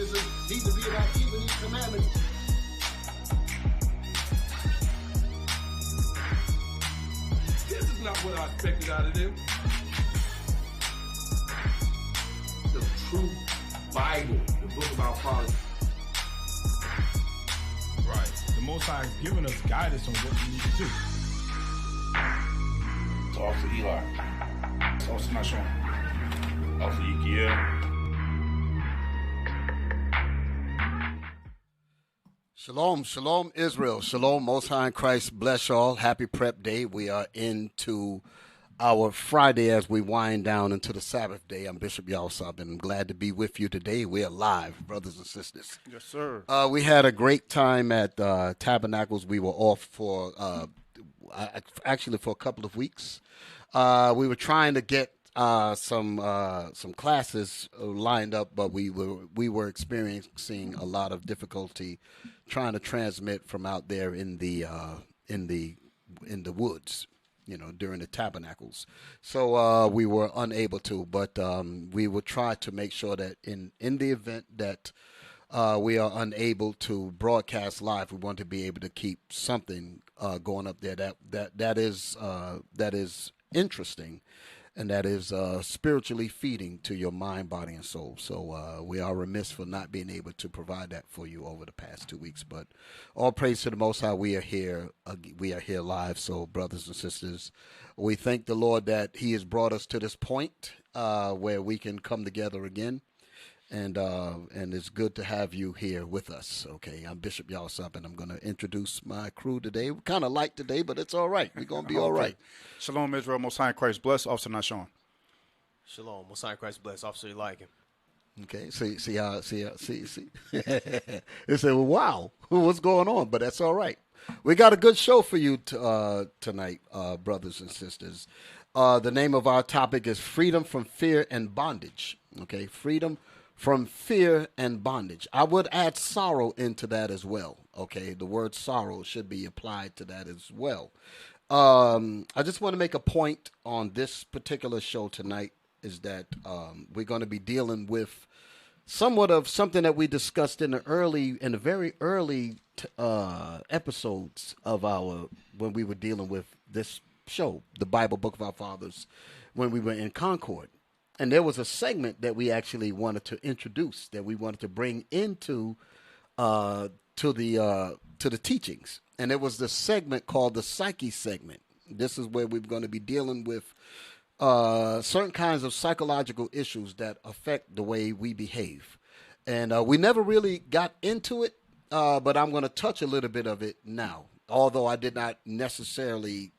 citizens need to be about keeping these commandments. This is not what I expected out of them. The true Bible, the book of our fathers. Right. The Most High has given us guidance on what we need to do. Talk to Eli. Talk to Nashon. Talk to Yikiel. Shalom, shalom, Israel. Shalom, Most High in Christ. Bless y'all. Happy Prep Day. We are into our Friday as we wind down into the Sabbath day. I'm Bishop Yalsab, and I'm glad to be with you today. We are live, brothers and sisters. Yes, sir. We had a great time at Tabernacles. We were off for actually for a couple of weeks. We were trying to get some classes lined up, but we were experiencing a lot of difficulty trying to transmit from out there in the woods, during the tabernacles. So we were unable to, but we will try to make sure that in the event that we are unable to broadcast live, we want to be able to keep something going up there that is interesting, and that is spiritually feeding to your mind, body, and soul. So we are remiss for not being able to provide that for you over the past 2 weeks. But all praise to the Most High. We are here. We are here live. So, brothers and sisters, we thank the Lord that He has brought us to this point where we can come together again. And it's good to have you here with us. Okay, I'm Bishop Yalsab, and I'm going to introduce my crew today. We're kind of light today, but it's all right. We're going to be all right. Shalom, Israel. Most High in Christ. Bless. Officer Nashon. Shalom. Most High in Christ. Bless. Officer you like him. Okay, see. They say, well, wow, what's going on? But that's all right. We got a good show for you tonight, brothers and sisters. The name of our topic is Freedom from Fear and Bondage. Okay, freedom from fear and bondage. I would add sorrow into that as well. Okay, the word sorrow should be applied to that as well. I just want to make a point on this particular show tonight is that we're going to be dealing with somewhat of something that we discussed in the very early episodes of when we were dealing with this show, the Bible Book of Our Fathers, when we were in Concord. And there was a segment that we actually wanted to introduce, that we wanted to bring into to the teachings, and it was the segment called the Psyche segment. This is where we're going to be dealing with certain kinds of psychological issues that affect the way we behave, and we never really got into it, but I'm going to touch a little bit of it now, although I did not necessarily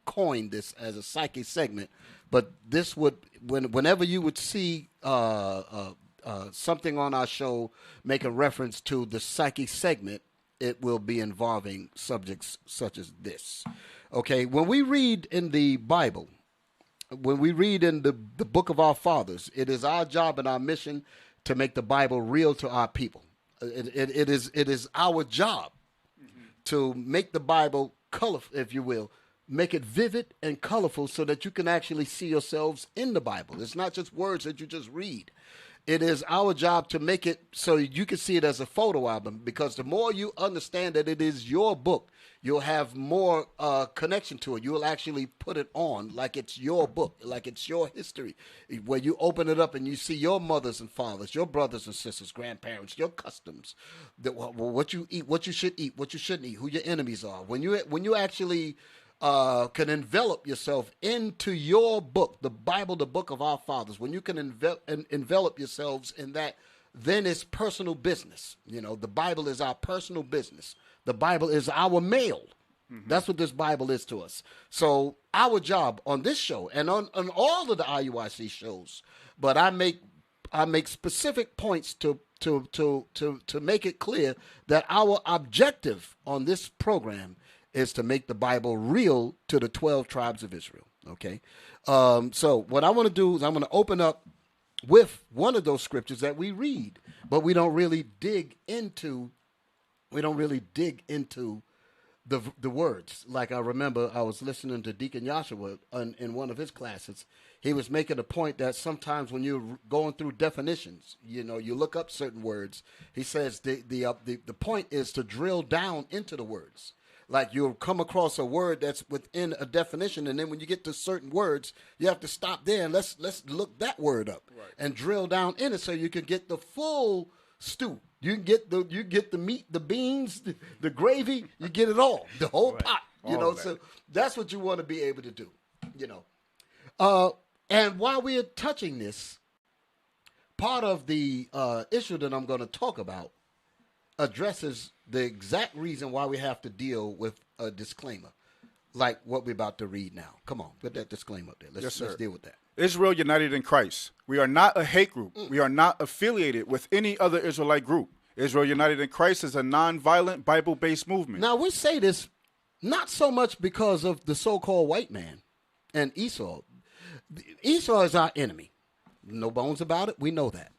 coin this as a Psyche segment. But this would, whenever you would see something on our show making reference to the Psyche segment, it will be involving subjects such as this. Okay, when we read in the Bible, when we read in the Book of Our Fathers, it is our job and our mission to make the Bible real to our people. It is our job to make the Bible colorful, if you will. Make it vivid and colorful so that you can actually see yourselves in the Bible. It's not just words that you just read. It is our job to make it so you can see it as a photo album, because the more you understand that it is your book, you'll have more connection to it. You'll actually put it on like it's your book, like it's your history, where you open it up and you see your mothers and fathers, your brothers and sisters, grandparents, your customs, what you eat, what you should eat, what you shouldn't eat, who your enemies are. When you actually can envelop yourself into your book, the Bible, the Book of Our Fathers, when you can envelop yourselves in that, then it's personal business. The Bible is our personal business. The Bible is our mail. Mm-hmm. That's what this Bible is to us. So our job on this show and on all of the IUIC shows, but I make specific points to make it clear that our objective on this program is to make the Bible real to the 12 tribes of Israel, okay? So what I want to do is I'm going to open up with one of those scriptures that we read, but we don't really dig into the words. Like I remember I was listening to Deacon Joshua in one of his classes. he was making a point that sometimes when you're going through definitions, you look up certain words. He says the point is to drill down into the words. Like you'll come across a word that's within a definition, and then when you get to certain words, you have to stop there and let's look that word up and drill down in it so you can get the full stew. You get the meat, the beans, the gravy. You get it all, the whole pot. So that's what you want to be able to do. And while we are touching this, part of the issue that I'm going to talk about addresses the exact reason why we have to deal with a disclaimer, like what we're about to read now. Come on, put that disclaimer up there. Let's deal with that. Israel united in Christ. We are not a hate group. We are not affiliated with any other Israelite group. Israel united in Christ is a non-violent Bible-based movement. Now, we say this not so much because of the so-called white man and Esau. Esau is our enemy. No bones about it. We know that.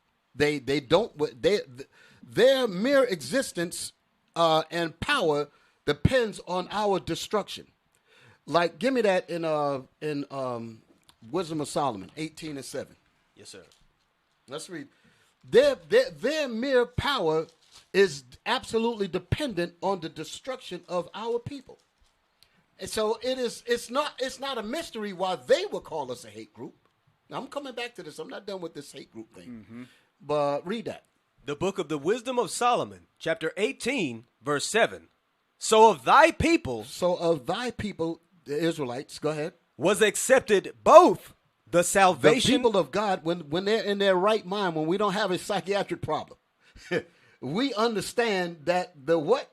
Their mere existence and power depends on our destruction. Like, give me that in Wisdom of Solomon 18:7. Yes, sir. Let's read. Their mere power is absolutely dependent on the destruction of our people. And so it's not a mystery why they would call us a hate group. Now, I'm coming back to this. I'm not done with this hate group thing. But read that. The book of the Wisdom of Solomon, chapter 18, verse 7. So of thy people, the Israelites, go ahead, was accepted both the the salvation. people of God, when they're in their right mind, when we don't have a psychiatric problem, we understand that the what?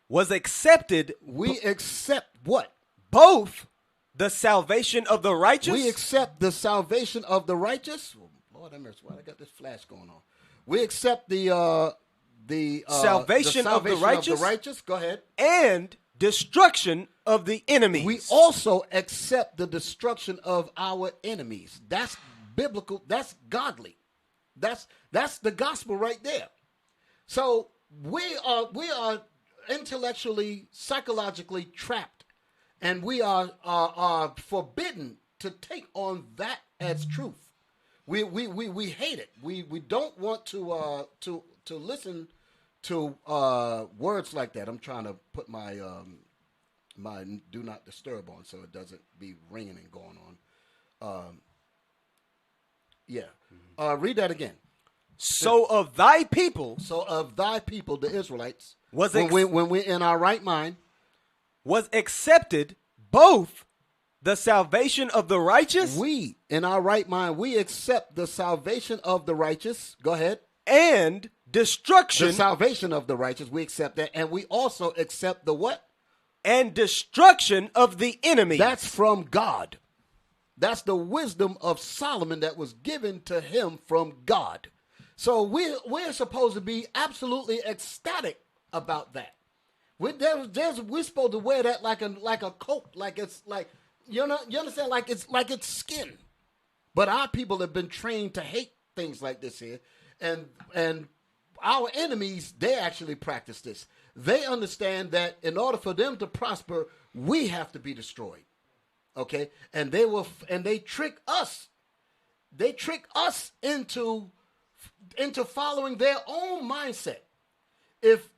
Was accepted. We accept what? Both the salvation of the righteous. We accept the salvation of the righteous. Oh, Lord have mercy, why I got this flash going on? We accept the salvation of the righteous. Go ahead. And destruction of the enemies. We also accept the destruction of our enemies. That's biblical. That's godly. That's the gospel right there. So we are intellectually, psychologically trapped, and we are forbidden to take on that as truth. We hate it. We don't want to listen to words like that. I'm trying to put my my do not disturb on so it doesn't be ringing and going on. Read that again. So of thy people, the Israelites, was when we're in our right mind, was accepted both the salvation of the righteous. We, in our right mind, we accept the salvation of the righteous. Go ahead. And destruction. The salvation of the righteous, we accept that. And we also accept the what? And destruction of the enemy. That's from God. That's the wisdom of Solomon that was given to him from God. So we're supposed to be absolutely ecstatic about that. We're supposed to wear that like a coat, like it's like you understand, like it's skin. But our people have been trained to hate things like this here, and our enemies, they actually practice this. They understand that in order for them to prosper, we have to be destroyed. Okay, and they trick us. They trick us into following their own mindset. If,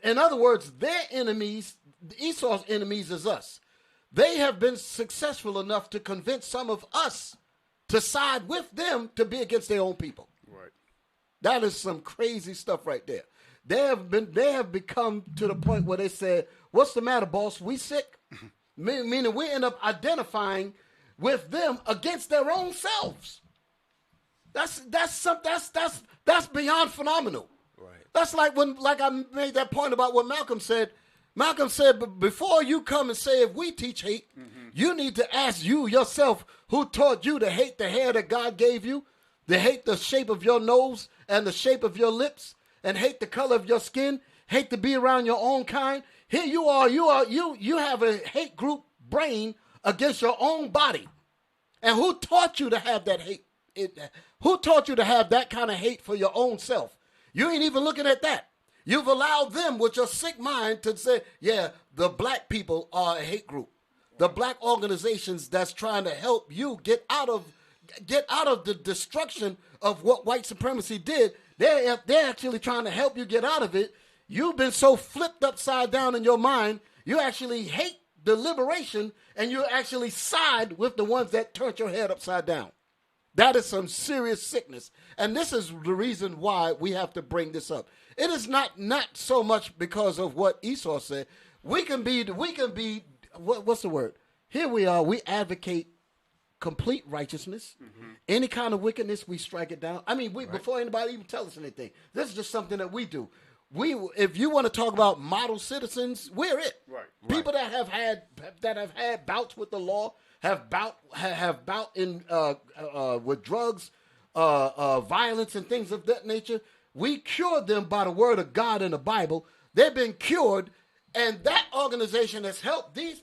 in other words, their enemies, Esau's enemies is us. They have been successful enough to convince some of us to side with them to be against their own people. Right. That is some crazy stuff right there. They have become to the point where they say, "What's the matter, boss? We sick?" Meaning we end up identifying with them against their own selves. That's beyond phenomenal. Right. That's like I made that point about what Malcolm said. Malcolm said, but before you come and say if we teach hate, you need to ask you yourself who taught you to hate the hair that God gave you, to hate the shape of your nose and the shape of your lips, and hate the color of your skin, hate to be around your own kind. Here you have a hate group brain against your own body. And who taught you to have that hate? Who taught you to have that kind of hate for your own self? You ain't even looking at that. You've allowed them with your sick mind to say, yeah, the black people are a hate group. the black organizations that's trying to help you get out of the destruction of what white supremacy did. They're actually trying to help you get out of it. You've been so flipped upside down in your mind, you actually hate the liberation, and you actually side with the ones that turned your head upside down. That is some serious sickness. And this is the reason why we have to bring this up. It is not so much because of what Esau said. We can be, what's the word? Here we are, we advocate complete righteousness. Mm-hmm. Any kind of wickedness, we strike it down. I mean, before anybody even tells us anything, this is just something that we do. If you want to talk about model citizens, we're it. Right. People that have had bouts with the law, have bout in with drugs, violence, and things of that nature. We cured them by the word of God in the Bible. They've been cured, and that organization has helped these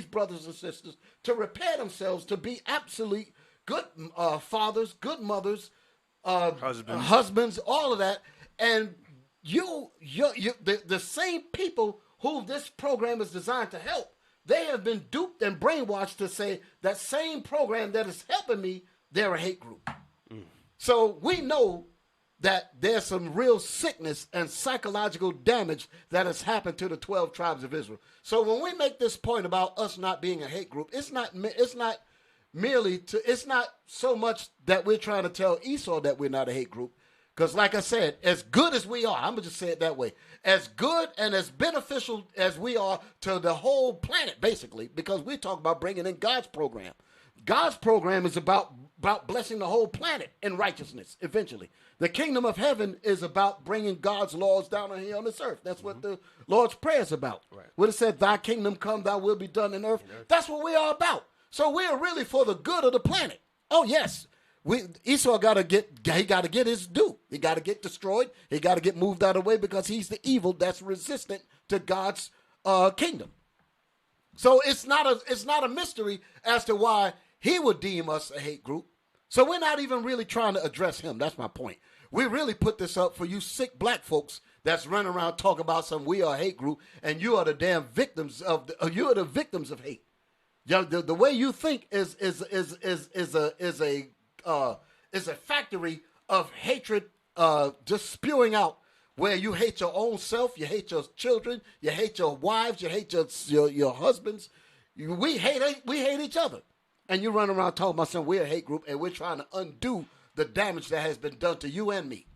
brothers and sisters to repair themselves to be absolute good fathers, good mothers, husbands, all of that. And the same people who this program is designed to help, they have been duped and brainwashed to say that same program that is helping me, they're a hate group. Mm. So we know that there's some real sickness and psychological damage that has happened to the 12 tribes of Israel. So when we make this point about us not being a hate group, it's not so much that we're trying to tell Esau that we're not a hate group. Because like I said, as good as we are, I'm going to just say it that way, as good and as beneficial as we are to the whole planet, basically, because we talk about bringing in God's program. God's program is about blessing the whole planet in righteousness, eventually. The kingdom of heaven is about bringing God's laws down here on this earth. That's what the Lord's Prayer is about. Right. When it said, thy kingdom come, thy will be done in earth. That's what we are about. So we are really for the good of the planet. Oh, yes. Esau got to get his due. He got to get destroyed. He got to get moved out of the way because he's the evil that's resistant to God's kingdom. So it's not a mystery as to why he would deem us a hate group. So we're not even really trying to address him. That's my point. We really put this up for you sick black folks that's running around talking about we are a hate group, and you are the damn victims of you are the victims of hate. The way you think is a factory of hatred, just spewing out, where you hate your own self, you hate your children, you hate your wives, you hate your husbands. We hate each other, and you run around talking about we're a hate group, and we're trying to undo the damage that has been done to you and me.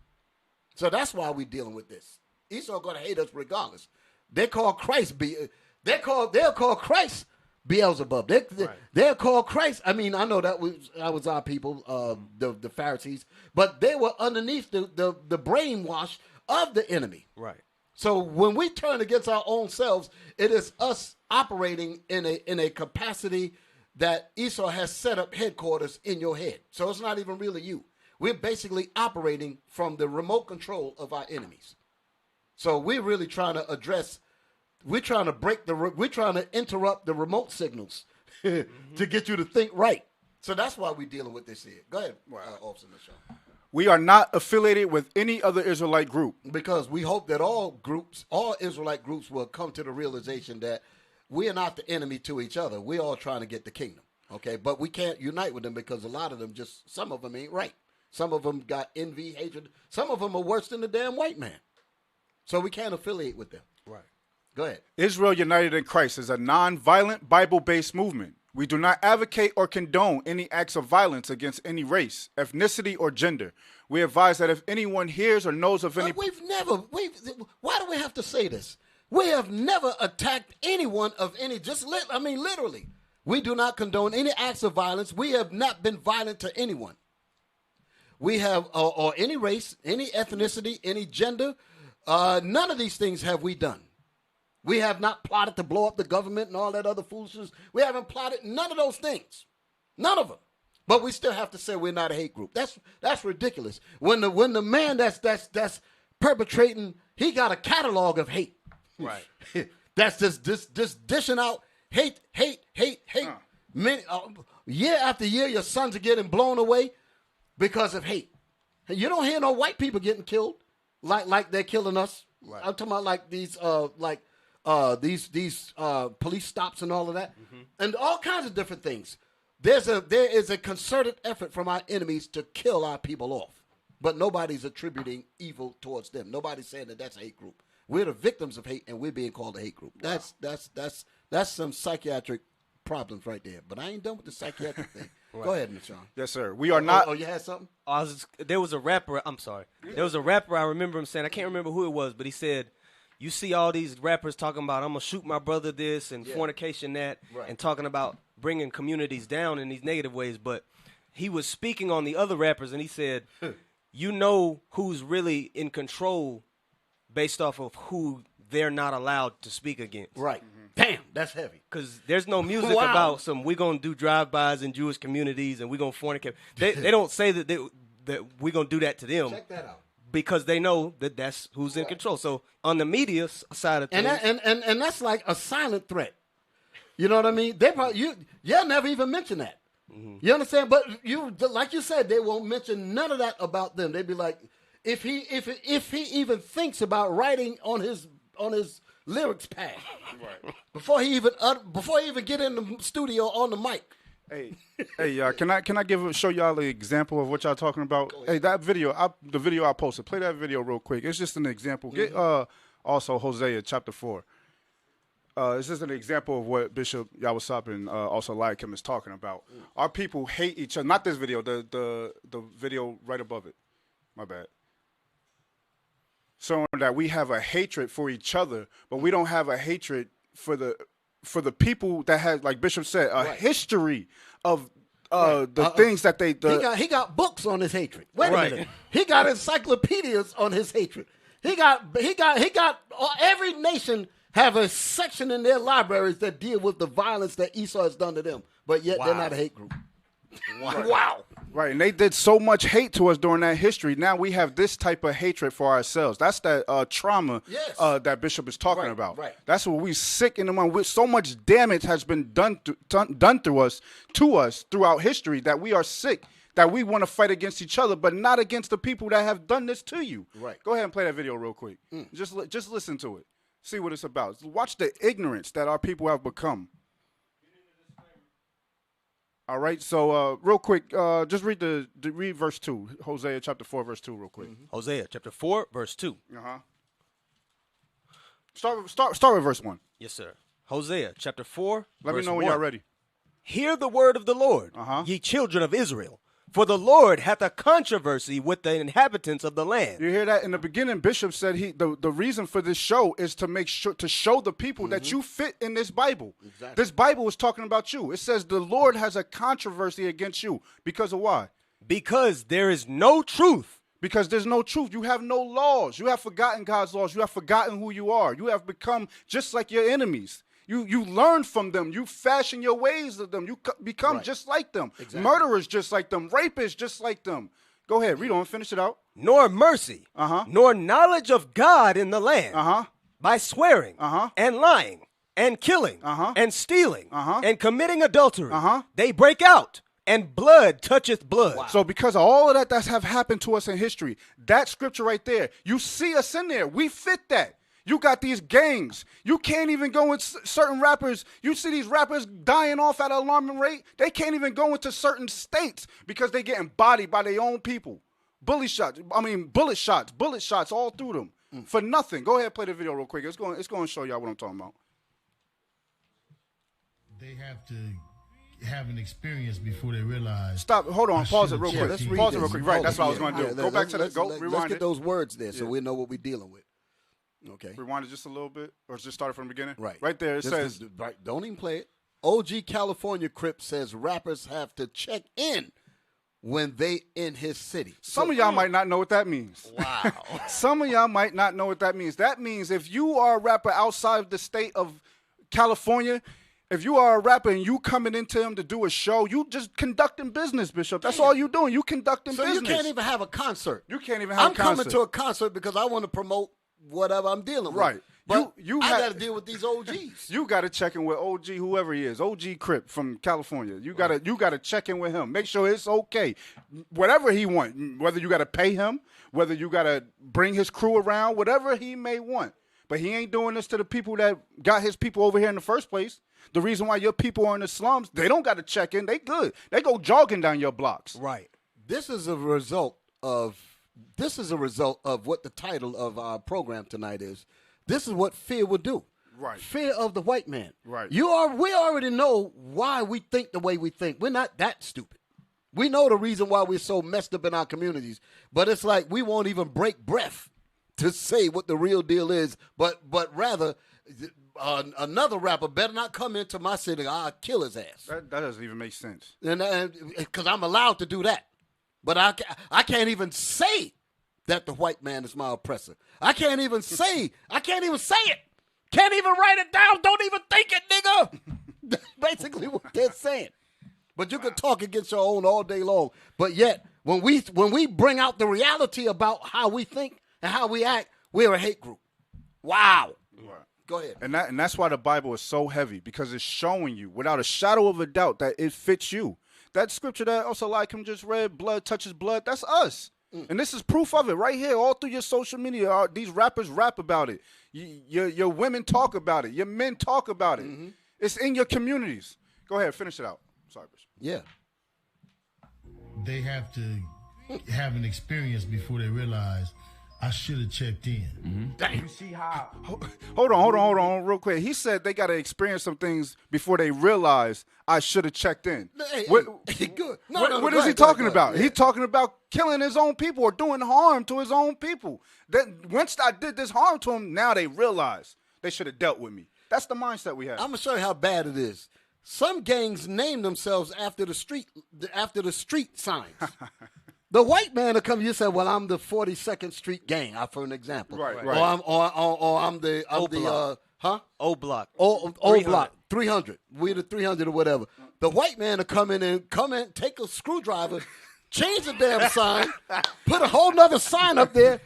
So that's why we're dealing with this. Esau going to hate us regardless. They call Christ they'll call Christ Beelzebub. They're called Christ. I mean, I know that was our people, the Pharisees, but they were underneath the brainwash of the enemy. Right. So when we turn against our own selves, it is us operating in a capacity that Esau has set up headquarters in your head. So it's not even really you. We're basically operating from the remote control of our enemies. So we're really trying to address. We're trying to interrupt the remote signals to get you to think right. So that's why we're dealing with this here. Go ahead, Officer Michelle. We are not affiliated with any other Israelite group. Because we hope that all Israelite groups will come to the realization that we are not the enemy to each other. We're all trying to get the kingdom. Okay, but we can't unite with them because a lot of them some of them ain't right. Some of them got envy, hatred. Some of them are worse than the damn white man. So we can't affiliate with them. Right. Go ahead. Israel United in Christ is a non-violent, Bible-based movement. We do not advocate or condone any acts of violence against any race, ethnicity, or gender. We advise that if anyone hears or knows of any... why do we have to say this? We have never attacked anyone of any... literally. We do not condone any acts of violence. We have not been violent to anyone. We have... or any race, any ethnicity, any gender. None of these things have we done. We have not plotted to blow up the government and all that other foolishness. We haven't plotted none of those things. None of them. But we still have to say we're not a hate group. That's ridiculous. When the man that's perpetrating, he got a catalog of hate. Right. That's just dishing out hate. Year after year, your sons are getting blown away because of hate. You don't hear no white people getting killed like they're killing us. Right. I'm talking about like these these police stops and all of that, and all kinds of different things. There is a concerted effort from our enemies to kill our people off, but nobody's attributing evil towards them. Nobody's saying that that's a hate group. We're the victims of hate, and we're being called a hate group. That's some psychiatric problems right there. But I ain't done with the psychiatric thing. Right. Go ahead, Mr. Sean. Yes, sir. We are not. Oh, you had something? There was a rapper. I'm sorry. There was a rapper. I remember him saying. I can't remember who it was, but he said, "You see all these rappers talking about I'm gonna shoot my brother this and fornication that, and talking about bringing communities down in these negative ways." But he was speaking on the other rappers, and he said, "You know who's really in control based off of who they're not allowed to speak against." Right. Damn, that's heavy. Because there's no music about we're going to do drive-bys in Jewish communities and we're going to fornicate. They don't say that we're going to do that to them. Check that out. Because they know that that's who's in control. So on the media side of things. And that's like a silent threat. You know what I mean? They probably, you'll never even mention that. Mm-hmm. You understand? But like you said, they won't mention none of that about them. They'd be like, if he even thinks about writing on his lyrics pad, right, before he even get in the studio on the mic. Hey, y'all, can I show y'all an example of what y'all talking about? Hey, that video, the video I posted, play that video real quick. It's just an example. Get also Hosea chapter 4. It's just an example of what Bishop Yawasop and also Eliakim is talking about. Our people hate each other. Not this video, the video right above it. My bad. Showing that we have a hatred for each other, but we don't have a hatred for the people that has, like Bishop said, a history of the things that they. He got books on his hatred. Wait a minute. He got encyclopedias on his hatred. He got every nation have a section in their libraries that deal with the violence that Esau has done to them, but yet they're not a hate group. Wow. Right, and they did so much hate to us during that history. Now we have this type of hatred for ourselves. That's that trauma that Bishop is talking about. Right. That's what we sick in the mind. So much damage has been done to us throughout history that we are sick, that we want to fight against each other, but not against the people that have done this to you. Right. Go ahead and play that video real quick. Just listen to it. See what it's about. Watch the ignorance that our people have become. All right, so real quick, just read read verse 2, Hosea chapter 4, verse 2, real quick. Hosea chapter 4, verse 2. Start with verse 1. Yes, sir. Hosea chapter 4, Let verse me know when 1. y'all ready. Hear the word of the Lord, ye children of Israel. For the Lord hath a controversy with the inhabitants of the land. You hear that? In the beginning, Bishop said the reason for this show is to make sure to show the people that you fit in this Bible. Exactly. This Bible is talking about you. It says the Lord has a controversy against you. Because of why? Because there is no truth. Because there's no truth. You have no laws. You have forgotten God's laws. You have forgotten who you are. You have become just like your enemies. You learn from them. You fashion your ways of them. You become just like them. Exactly. Murderers just like them. Rapists just like them. Go ahead. Read on. Finish it out. Nor mercy. Nor knowledge of God in the land. By swearing. And lying. And killing. And stealing. And committing adultery. They break out. And blood toucheth blood. Wow. So because of all of that have happened to us in history, that scripture right there, you see us in there. We fit that. You got these gangs. You can't even go in certain rappers. You see these rappers dying off at an alarming rate. They can't even go into certain states because they getting bodied by their own people. Bullet shots all through them for nothing. Go ahead, play the video real quick. It's going to show y'all what I'm talking about. They have to have an experience before they realize. Stop. Hold on. Pause it real quick. Let's Pause it real quick. Right. That's what I was going to do. Go back to the. Go. Rewind Let's get it. those words there so we know what we're dealing with. Okay. Rewind it just a little bit, or just start it from the beginning? Right. Right there, it says... Right, don't even play it. OG California Crip says rappers have to check in when they in his city. Some of y'all might not know what that means. Wow. Some of y'all might not know what that means. That means if you are a rapper outside of the state of California, if you are a rapper and you coming into him to do a show, you just conducting business, Bishop. That's all you doing. You conducting business. So you can't even have a concert. You can't even have a concert. I'm coming to a concert because I want to promote whatever I'm dealing with. Right. But I got to deal with these OGs. You got to check in with OG, whoever he is, OG Crip from California. You got to check in with him. Make sure it's okay. Whatever he want, whether you got to pay him, whether you got to bring his crew around, whatever he may want. But he ain't doing this to the people that got his people over here in the first place. The reason why your people are in the slums, they don't got to check in. They good. They go jogging down your blocks. Right. This is a result of what the title of our program tonight is. This is what fear will do. Right. Fear of the white man. Right. We already know why we think the way we think. We're not that stupid. We know the reason why we're so messed up in our communities, but it's like we won't even break breath to say what the real deal is, but rather another rapper better not come into my city, I'll kill his ass. That doesn't even make sense. And because I'm allowed to do that. But I can't even say that the white man is my oppressor. I can't even say it. Can't even write it down. Don't even think it, nigga. That's basically what they're saying. But you can talk against your own all day long. But yet, when we bring out the reality about how we think and how we act, we're a hate group. Wow. Right. Go ahead. And that's why the Bible is so heavy, because it's showing you without a shadow of a doubt that it fits you. That scripture that also like him just read, blood touches blood, that's us. And this is proof of it right here, all through your social media. These rappers rap about it. Your women talk about it. Your men talk about it. Mm-hmm. It's in your communities. Go ahead, finish it out. Sorry, Bishop. Yeah. They have to have an experience before they realize I should have checked in. Mm-hmm. You see how? Hold on, real quick. He said they got to experience some things before they realize I should have checked in. Good. What is he talking about? He's talking about killing his own people or doing harm to his own people. That once I did this harm to him, now they realize they should have dealt with me. That's the mindset we have. I'm gonna show you how bad it is. Some gangs name themselves after the street signs. The white man will come. You say, "Well, I'm the 42nd Street Gang," for an example. Right. Or I'm the O block. O block 300. We're the 300 or whatever. The white man will come in, take a screwdriver, change the damn sign, put a whole nother sign up there.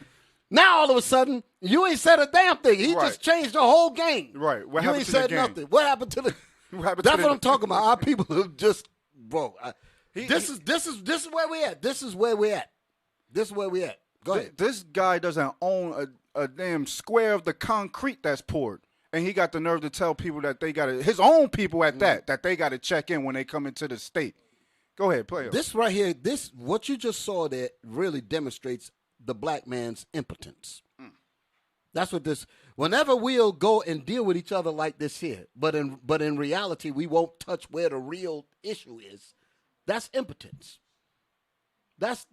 Now all of a sudden, you ain't said a damn thing. He just changed the whole gang. Right. What you happened ain't to said the nothing. gang? What happened to the? That's what I'm talking about. Our people are just, bro. This is where we at. This is where we at. This is where we at. Go ahead. This guy doesn't own a damn square of the concrete that's poured, and he got the nerve to tell people that they got to, his own people at that they got to check in when they come into the state. Go ahead, play it. This right here, what you just saw there really demonstrates the black man's impotence. That's what this. Whenever we'll go and deal with each other like this here, but in reality, we won't touch where the real issue is. That's impotence. That's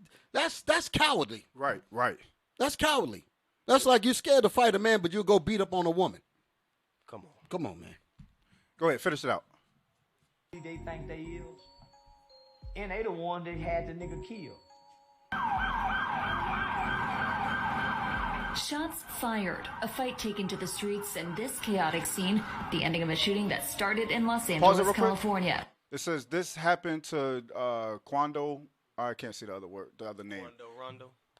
cowardly. Right. That's cowardly. That's like you're scared to fight a man, but you'll go beat up on a woman. Come on, man. Go ahead, finish it out. They think they is, and they the one that had the nigga killed. Shots fired, a fight taken to the streets, and this chaotic scene, the ending of a shooting that started in Los Angeles, California. It says this happened to Quando. I can't see the other name.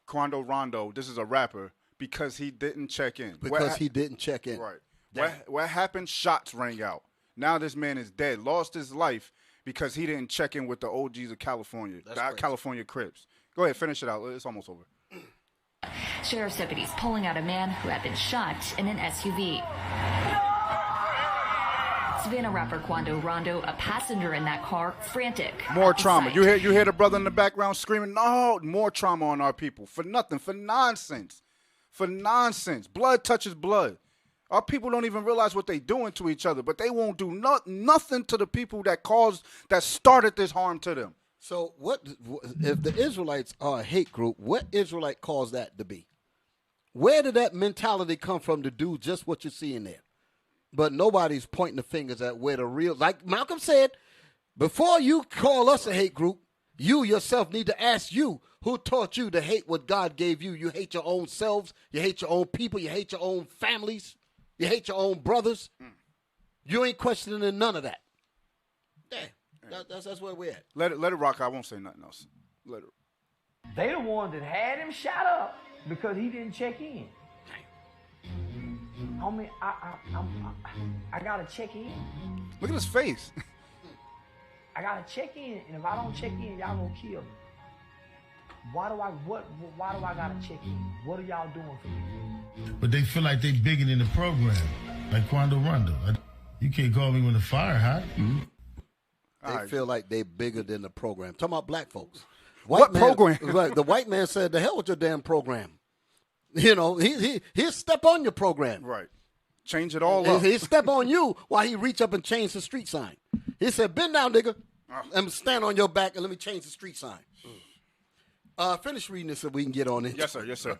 Quando Rondo. This is a rapper because he didn't check in. He didn't check in. Right. What happened? Shots rang out. Now this man is dead. Lost his life because he didn't check in with the OGs of California, California Crips. Go ahead, finish it out. It's almost over. Sheriff's deputies pulling out a man who had been shot in an SUV. Savannah rapper Quando Rondo, a passenger in that car, frantic. More trauma. You hear the brother in the background screaming, no, more trauma on our people. For nothing, for nonsense. Blood touches blood. Our people don't even realize what they're doing to each other, but they won't do nothing to the people that started this harm to them. So what if the Israelites are a hate group, what Israelite caused that to be? Where did that mentality come from to do just what you see in there? But nobody's pointing the fingers at where the real, like Malcolm said, before you call us a hate group, you yourself need to ask you who taught you to hate what God gave you. You hate your own selves. You hate your own people. You hate your own families. You hate your own brothers. You ain't questioning none of that. Yeah, that's where we're at. Let it rock. I won't say nothing else. Let it. They the ones that had him shot up because he didn't check in. Homie, I gotta check in. Look at his face. I gotta check in, and if I don't check in, y'all gonna kill me. Why do I gotta check in? What are y'all doing for me? But they feel like they bigger than the program, like Quando Rondo. You can't call me when the fire hot. They feel like they bigger than the program. Talking about black folks. What program? Right, the white man said, "The hell with your damn program." You know, he'll step on your program. Right. Change it all up. He'll step on you while he reach up and change the street sign. He said, "Bend down, nigga, and stand on your back and let me change the street sign." Finish reading this so we can get on it. Yes, sir. Yes, sir.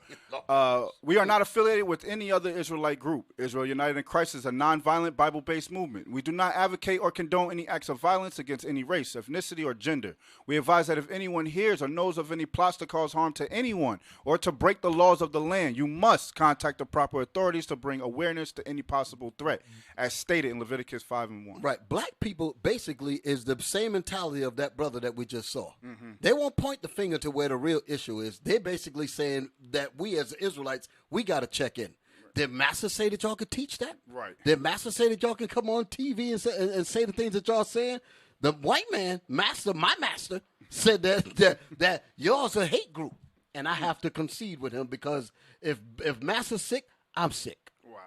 We are not affiliated with any other Israelite group. Israel United in Christ is a nonviolent Bible-based movement. We do not advocate or condone any acts of violence against any race, ethnicity, or gender. We advise that if anyone hears or knows of any plots to cause harm to anyone or to break the laws of the land, you must contact the proper authorities to bring awareness to any possible threat, as stated in Leviticus 5:1. Right. Black people basically is the same mentality of that brother that we just saw. They won't point the finger to where the real issue is. They're basically saying that we as Israelites, we got to check in. Did Master say that y'all could teach that? Right. Did Master say that y'all can come on TV and say the things that y'all saying? The white man, Master, my Master, said that y'all's a hate group. And I have to concede with him because if Master's sick, I'm sick. Wow.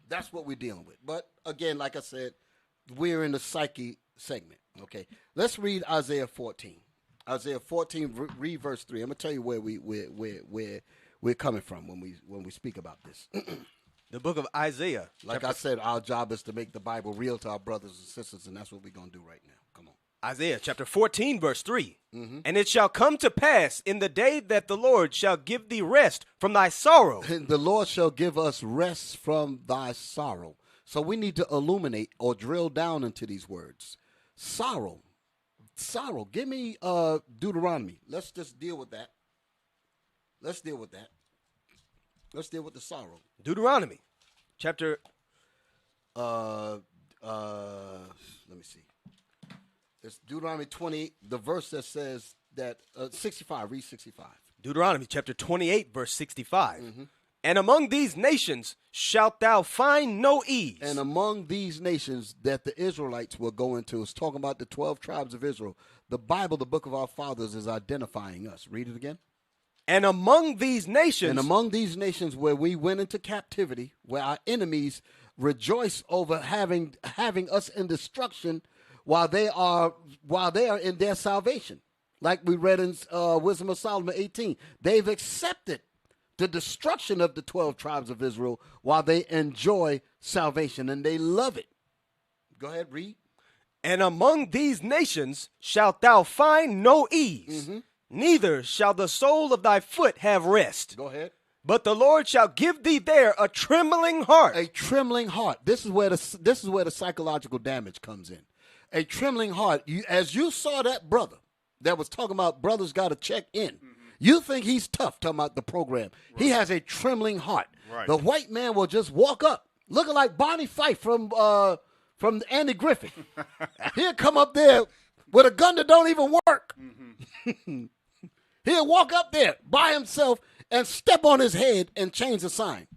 That's what we're dealing with. But again, like I said, we're in the psyche segment. Okay. Let's read Isaiah 14. Isaiah 14, read verse 3. I'm gonna tell you where we're coming from when we speak about this. The book of Isaiah. Like I said, our job is to make the Bible real to our brothers and sisters, and that's what we're gonna do right now. Come on. Isaiah chapter 14, verse 3. And it shall come to pass in the day that the Lord shall give thee rest from thy sorrow. And the Lord shall give us rest from thy sorrow. So we need to illuminate or drill down into these words. Sorrow. Give me Deuteronomy. Let's just deal with that. Let's deal with the sorrow. Deuteronomy chapter. Let me see. It's Deuteronomy 20, the verse that says that 65. Read 65. Deuteronomy chapter 28, verse 65. And among these nations shalt thou find no ease. And among these nations that the Israelites will go into, it's talking about the 12 tribes of Israel. The Bible, the book of our fathers, is identifying us. Read it again. And among these nations. And among these nations where we went into captivity, where our enemies rejoice over having us in destruction while they are in their salvation. Like we read in Wisdom of Solomon 18. They've accepted the destruction of the 12 tribes of Israel while they enjoy salvation, and they love it. Go ahead, read. And among these nations shalt thou find no ease, neither shall the sole of thy foot have rest. Go ahead. But the Lord shall give thee there a trembling heart. A trembling heart. This is where the psychological damage comes in. A trembling heart. As you saw that brother that was talking about brothers got to check in. You think he's tough, talking about the program. Right. He has a trembling heart. Right. The white man will just walk up, looking like Bonnie Fife from Andy Griffith. He'll come up there with a gun that don't even work. He'll walk up there by himself and step on his head and change the sign.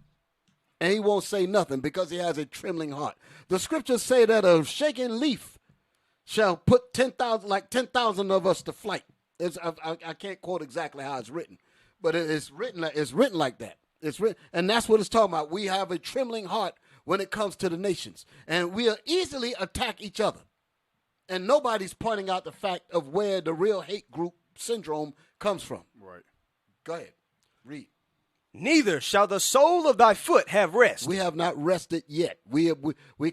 And he won't say nothing because he has a trembling heart. The scriptures say that a shaking leaf shall put 10,000 of us to flight. I can't quote exactly how it's written, but it's written like that. It's written, and that's what it's talking about. We have a trembling heart when it comes to the nations, and we'll easily attack each other. And nobody's pointing out the fact of where the real hate group syndrome comes from. Right. Go ahead. Read. Neither shall the sole of thy foot have rest. We have not rested yet. We're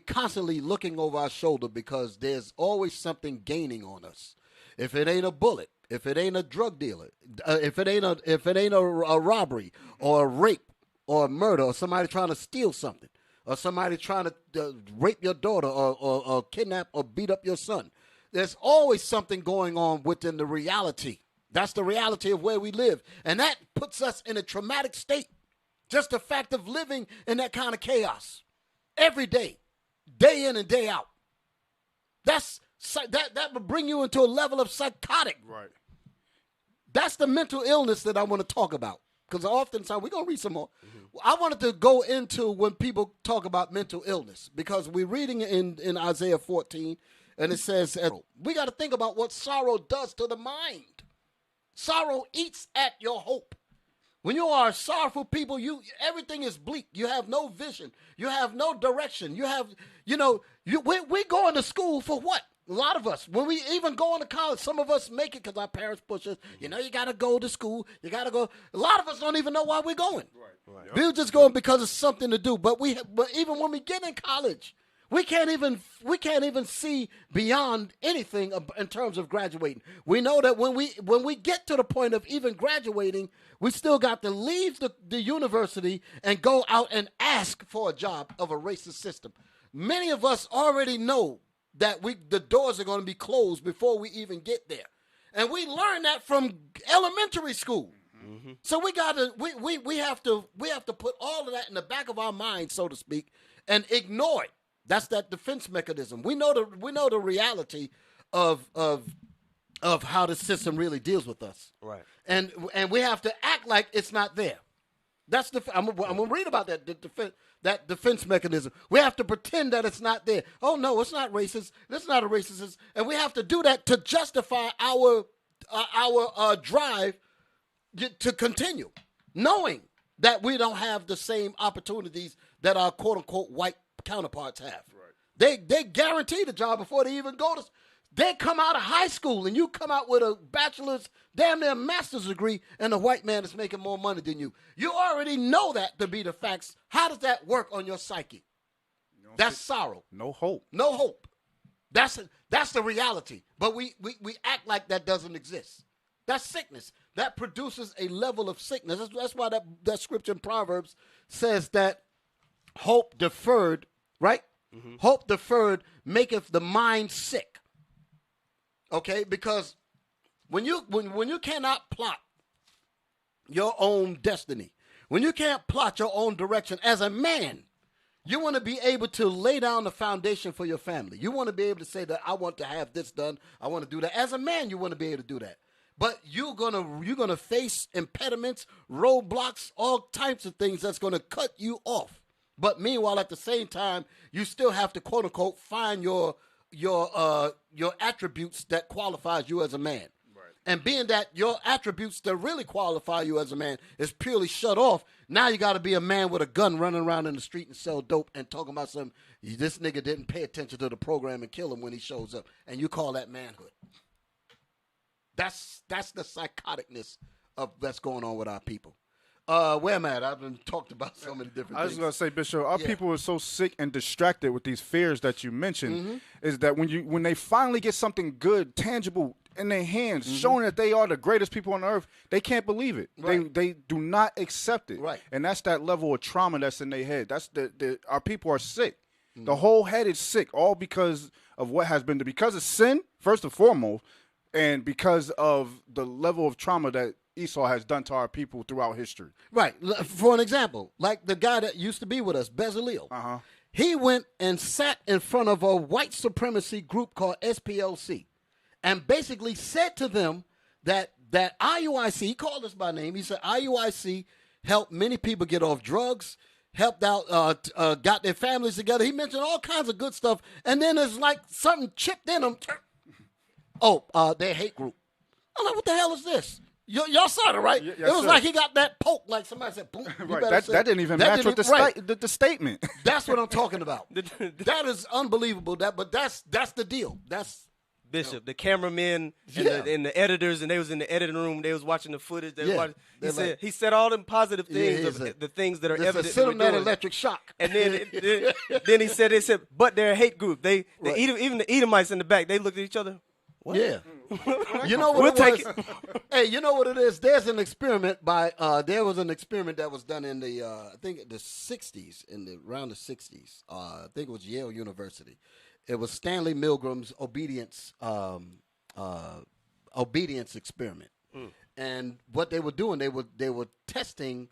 constantly looking over our shoulder because there's always something gaining on us. If it ain't a bullet, if it ain't a drug dealer, if it ain't a robbery or a rape or a murder or somebody trying to steal something or somebody trying to rape your daughter or kidnap or beat up your son, there's always something going on within the reality. That's the reality of where we live. And that puts us in a traumatic state. Just the fact of living in that kind of chaos every day in and day out. That would bring you into a level of psychotic. Right. That's the mental illness that I want to talk about. Because oftentimes, we're going to read some more. I wanted to go into when people talk about mental illness. Because we're reading in Isaiah 14, and it says, we got to think about what sorrow does to the mind. Sorrow eats at your hope. When you are sorrowful people, everything is bleak. You have no vision. You have no direction. We're going to school for what? A lot of us, when we even go on to college, some of us make it because our parents push us. You got to go to school. You got to go. A lot of us don't even know why we're going. Right. We're just going because it's something to do. But even when we get in college, we can't even see beyond anything in terms of graduating. We know that when we get to the point of even graduating, we still got to leave the university and go out and ask for a job of a racist system. Many of us already know that the doors are going to be closed before we even get there. And we learn that from elementary school. Mm-hmm. So we have to put all of that in the back of our minds, so to speak, and ignore it. That's that defense mechanism. We know the reality of how the system really deals with us. Right. And we have to act like it's not there. That's I'm gonna read about that defense mechanism. We have to pretend that it's not there. Oh no, it's not racist. It's not a racist. And we have to do that to justify our drive to continue, knowing that we don't have the same opportunities that our quote unquote white counterparts have. Right. They guarantee the job before they even go to. They come out of high school and you come out with a bachelor's, damn near master's degree, and the white man is making more money than you. You already know that to be the facts. How does that work on your psyche? That's sorrow. No hope. No hope. That's the reality. But we act like that doesn't exist. That's sickness. That produces a level of sickness. That's why that scripture in Proverbs says that hope deferred, right? Mm-hmm. Hope deferred maketh the mind sick. Okay, because when you cannot plot your own destiny, when you can't plot your own direction as a man, you want to be able to lay down the foundation for your family. You want to be able to say that I want to have this done. I want to do that. As a man, you want to be able to do that. But you're gonna face impediments, roadblocks, all types of things that's gonna cut you off. But meanwhile, at the same time, you still have to quote unquote find your attributes that qualifies you as a man. Right. And being that your attributes that really qualify you as a man is purely shut off, now you got to be a man with a gun running around in the street and sell dope and talking about this nigga didn't pay attention to the program and kill him when he shows up. And you call that manhood. That's the psychoticness of that's going on with our people. Where am I at? I've been talked about so many different things. I was going to say, Bishop, our people are so sick and distracted with these fears that you mentioned, is that when they finally get something good, tangible in their hands, showing that they are the greatest people on earth, they can't believe it. Right. They do not accept it. Right. And that's that level of trauma that's in their head. That's our people are sick. The whole head is sick, all because of what has been because of sin, first and foremost, and because of the level of trauma that Esau has done to our people throughout history. Right. For an example, like the guy that used to be with us, Bezalel. He went and sat in front of a white supremacy group called SPLC and basically said to them that IUIC, he called us by name, he said IUIC helped many people get off drugs, helped out, got their families together. He mentioned all kinds of good stuff. And then there's like something chipped in them. Their hate group. I'm like, what the hell is this? Y'all saw it, right? Yes, it was like he got that poke, like somebody said, boom. Right. That didn't even match with the statement. That's what I'm talking about. That is unbelievable. But that's the deal. That's Bishop, the cameramen and the editors, and they was in the editing room. They was watching the footage. He said all them positive things, the things that are evident. It's a cinematic electric shock. And then he said, but they're a hate group. Even the Edomites in the back, they looked at each other. What? Yeah. You know what it was? Hey, you know what it is? There's an experiment there was an experiment that was done in the, I think the 60s, around the 60s. I think it was Yale University. It was Stanley Milgram's obedience experiment. And what they were doing, they were testing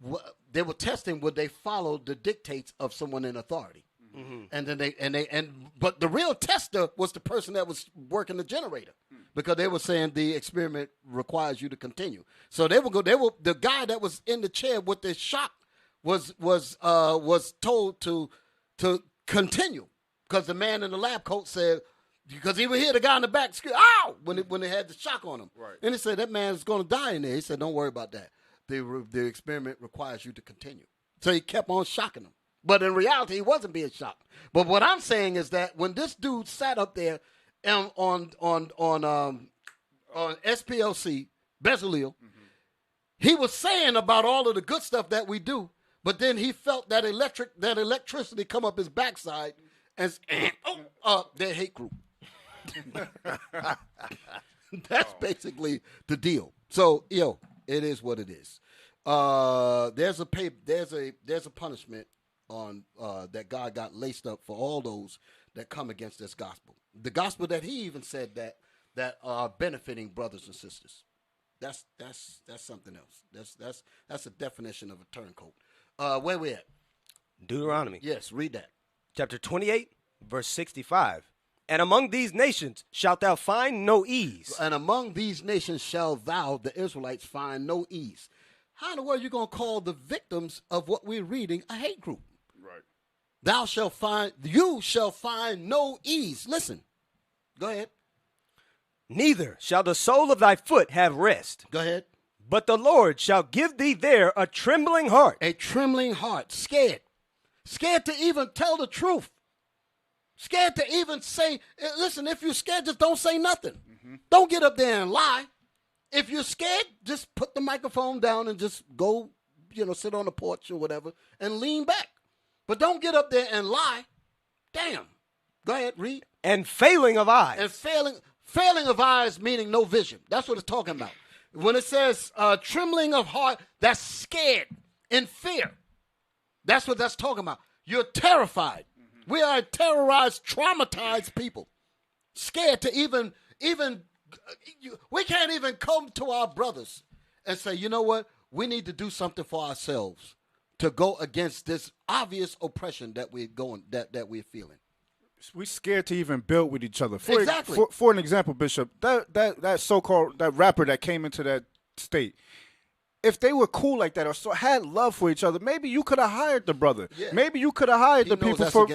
would they follow the dictates of someone in authority. But the real tester was the person that was working the generator, because they were saying the experiment requires you to continue. So the guy that was in the chair with the shock was told to continue, because the man in the lab coat said Because he would hear the guy in the back scream, ow, when they had the shock on him. Right. And he said, that man's going to die in there. He said, don't worry about that. The experiment requires you to continue. So he kept on shocking him. But in reality, he wasn't being shocked. But what I'm saying is that when this dude sat up there on SPLC, Bezalel, he was saying about all of the good stuff that we do, but then he felt that electricity come up his backside and their hate group. That's basically the deal. So, it is what it is. There's a punishment on that God got laced up for all those that come against this gospel. The gospel that he even said that are benefiting brothers and sisters. That's something else. That's a definition of a turncoat. Where we at? Deuteronomy. Yes, read that. Chapter 28, verse 65. And among these nations shalt thou find no ease. And among these nations shall thou, the Israelites, find no ease. How in the world are you going to call the victims of what we're reading a hate group? Right. You shall find no ease. Listen. Go ahead. Neither shall the sole of thy foot have rest. Go ahead. But the Lord shall give thee there a trembling heart. A trembling heart. Scared. Scared to even tell the truth. Scared to even say, listen, if you're scared, just don't say nothing. Don't get up there and lie. If you're scared, just put the microphone down and just go, sit on the porch or whatever and lean back. But don't get up there and lie. Damn. Go ahead, read. And failing of eyes. And failing of eyes meaning no vision. That's what it's talking about. When it says trembling of heart, that's scared, in fear. That's what that's talking about. You're terrified. We are terrorized, traumatized people. Scared to even we can't even come to our brothers and say, you know what? We need to do something for ourselves to go against this obvious oppression that we're feeling. We're scared to even build with each other. Exactly. For an example, Bishop, that so-called that rapper that came into that state, if they were cool like that or had love for each other, maybe you could have hired the brother. Yeah. Maybe you could have hired the people for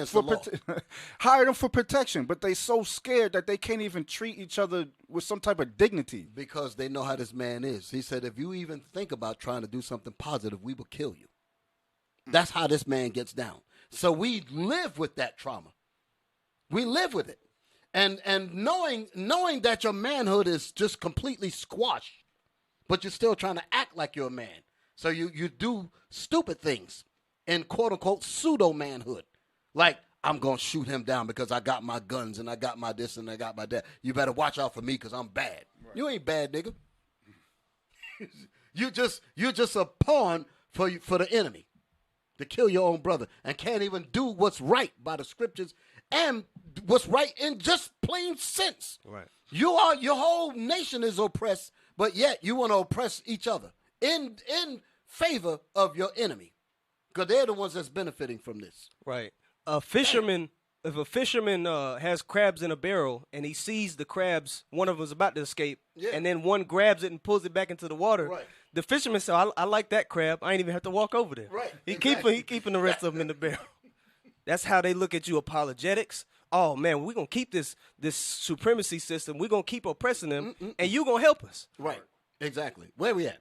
hired them for protection. But they so scared that they can't even treat each other with some type of dignity. Because they know how this man is. He said, if you even think about trying to do something positive, we will kill you. That's how this man gets down. So we live with that trauma. We live with it. And knowing that your manhood is just completely squashed, but you're still trying to act like you're a man. So you do stupid things in quote-unquote pseudo-manhood. Like, I'm going to shoot him down because I got my guns and I got my this and I got my that. You better watch out for me because I'm bad. Right. You ain't bad, nigga. You're just a pawn for the enemy to kill your own brother and can't even do what's right by the scriptures and what's right in just plain sense. Right. Your whole nation is oppressed, but yet you want to oppress each other in favor of your enemy, because they're the ones that's benefiting from this. Right. If a fisherman has crabs in a barrel and he sees the crabs, one of them is about to escape, and then one grabs it and pulls it back into the water. Right. The fisherman says, I like that crab. I ain't even have to walk over there. Right. He keeping the rest of them in the barrel. That's how they look at you, apologetics. Oh, man, we're going to keep this supremacy system. We're going to keep oppressing them, and you're going to help us. Right. Exactly. Where we at?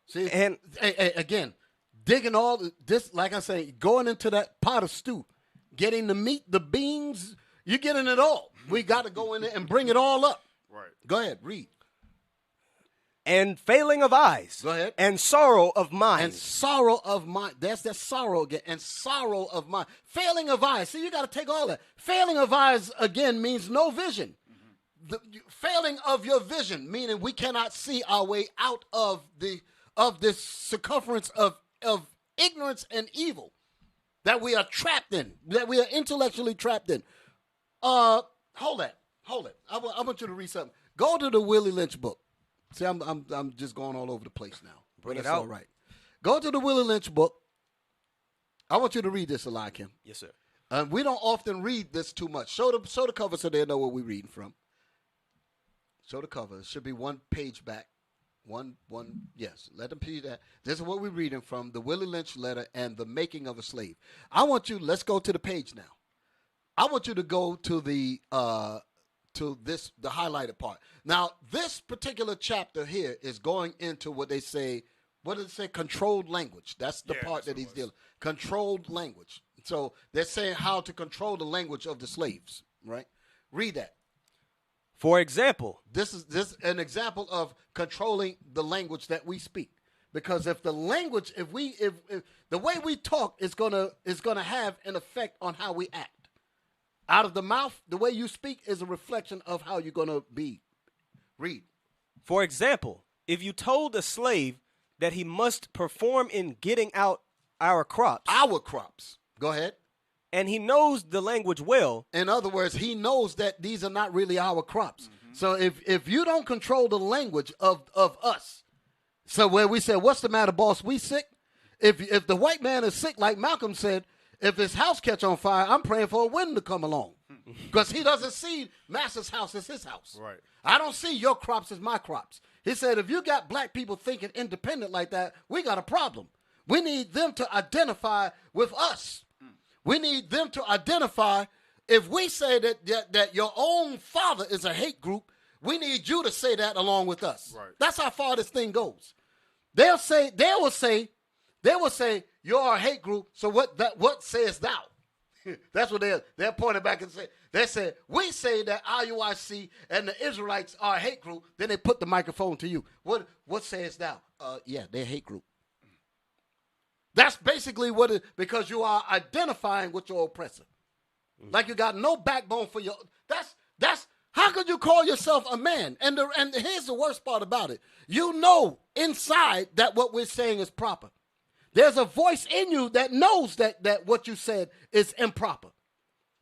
See, and again, digging all this, like I say, going into that pot of stew, getting the meat, the beans, you're getting it all. We got to go in there and bring it all up. Right. Go ahead, read. And failing of eyes. Go ahead. And sorrow of mind. And sorrow of mind. That's that sorrow again. And sorrow of mind. Failing of eyes. See, you got to take all that. Failing of eyes, again, means no vision. The failing of your vision, meaning we cannot see our way out of this circumference of ignorance and evil that we are trapped in, that we are intellectually trapped in. Hold it. I want you to read something. Go to the Willie Lynch book. See, I'm just going all over the place now. Bring it out. All right. Go to the Willie Lynch book. I want you to read this, Eliakim. Yes, sir. We don't often read this too much. Show the cover so they know what we're reading from. Show the cover. It should be one page back. One. Yes. Let them see that. This is what we're reading from the Willie Lynch letter and the making of a slave. Let's go to the page now. I want you to go to the to this, the highlighted part. Now, this particular chapter here is going into what they say, what does it say? Controlled language. That's the part that he's dealing. Controlled language. So they're saying how to control the language of the slaves, right? Read that. For example, This is an example of controlling the language that we speak. Because if the language, if the way we talk is gonna have an effect on how we act. Out of the mouth, the way you speak is a reflection of how you're gonna be. Read. For example, if you told a slave that he must perform in getting out our crops, Go ahead. and he knows the language well, In other words, he knows that these are not really our crops. So if you don't control the language of us, so where we say, what's the matter, boss? We sick? If the white man is sick, like Malcolm said, if his house catch on fire, I'm praying for a wind to come along. Because he doesn't see Master's house as his house. Right. I don't see your crops as my crops. He said, if you got black people thinking independent like that, we got a problem. We need them to identify with us. We need them to identify. If we say that your own father is a hate group, we need you to say that along with us. Right. That's how far this thing goes. They will say, you're a hate group. So what says thou? That's what they're pointing back and say. They said, we say that IUIC and the Israelites are a hate group. Then they put the microphone to you. What says thou? Yeah, they're a hate group. That's basically what it, because you are identifying with your oppressor. Like you got no backbone for your, that's, how could you call yourself a man? And here's the worst part about it. You know inside that what we're saying is proper. There's a voice in you that knows that what you said is improper.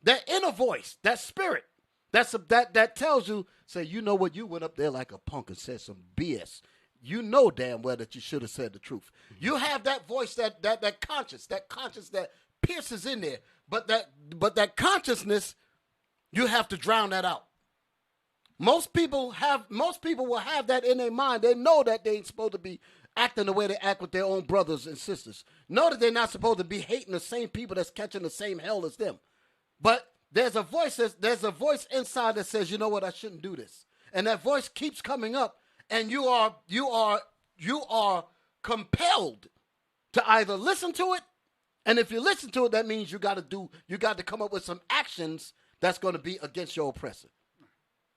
That inner voice, that spirit, that tells you, say, you know what, you went up there like a punk and said some BS. You know damn well that you should have said the truth. You have that voice, that conscience that pierces in there. But that consciousness, you have to drown that out. Most people will have that in their mind. They know that they ain't supposed to be acting the way they act with their own brothers and sisters. Know that they're not supposed to be hating the same people that's catching the same hell as them. But there's a voice inside that says, you know what, I shouldn't do this. And that voice keeps coming up, and you are compelled to either listen to it, and if you listen to it, that means you got to come up with some actions that's going to be against your oppressor.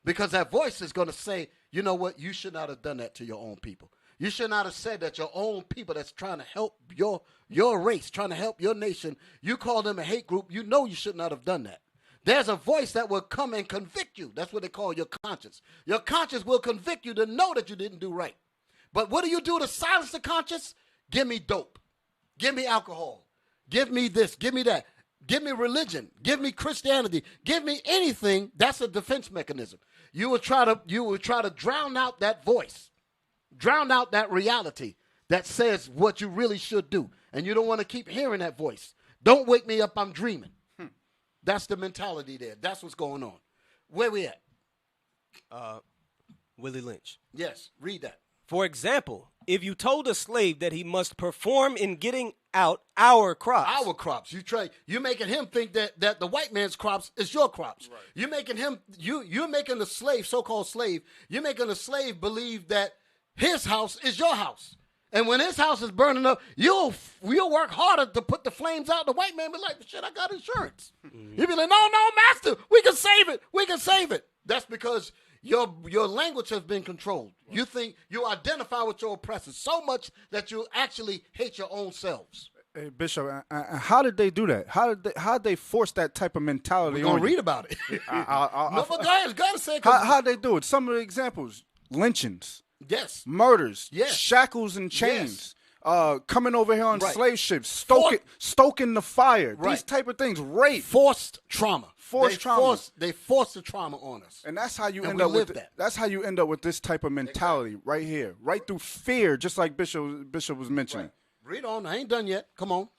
Because that voice is going to say, you know what, you should not have done that to your own people. You should not have said that your own people that's trying to help your race, trying to help your nation, you call them a hate group, you know you should not have done that. There's a voice that will come and convict you. That's what they call your conscience. Your conscience will convict you to know that you didn't do right. But what do you do to silence the conscience? Give me dope. Give me alcohol. Give me this. Give me that. Give me religion. Give me Christianity. Give me anything. That's a defense mechanism. You will try to drown out that voice. Drown out that reality that says what you really should do. And you don't want to keep hearing that voice. Don't wake me up, I'm dreaming. That's the mentality there. That's what's going on. Where we at? Willie Lynch. Yes, read that. For example, if you told a slave that he must perform in getting out our crops. Our crops. You're making him think that the white man's crops is your crops. Right. You're making him, you're making the slave, so-called slave, you're making the slave believe that his house is your house. And when his house is burning up, you'll work harder to put the flames out. The white man be like, shit, I got insurance. You'll be like, no, master, we can save it. That's because your language has been controlled. Right. You think you identify with your oppressors so much that you actually hate your own selves. Hey, Bishop, how did they do that? How did they force that type of mentality on you? We're going to read about it. No, but gotta say. How'd they do it? Some of the examples, lynchings. Yes. Murders. Yes. Shackles and chains. Yes. Coming over here on Right. slave ships. Stoking the fire. Right. These type of things. Rape. Forced trauma. They force the trauma on us. And that's how you And end we up live with that. That's how you end up with this type of mentality right here. Right through fear, just like Bishop was mentioning. Right. Read on. I ain't done yet. Come on.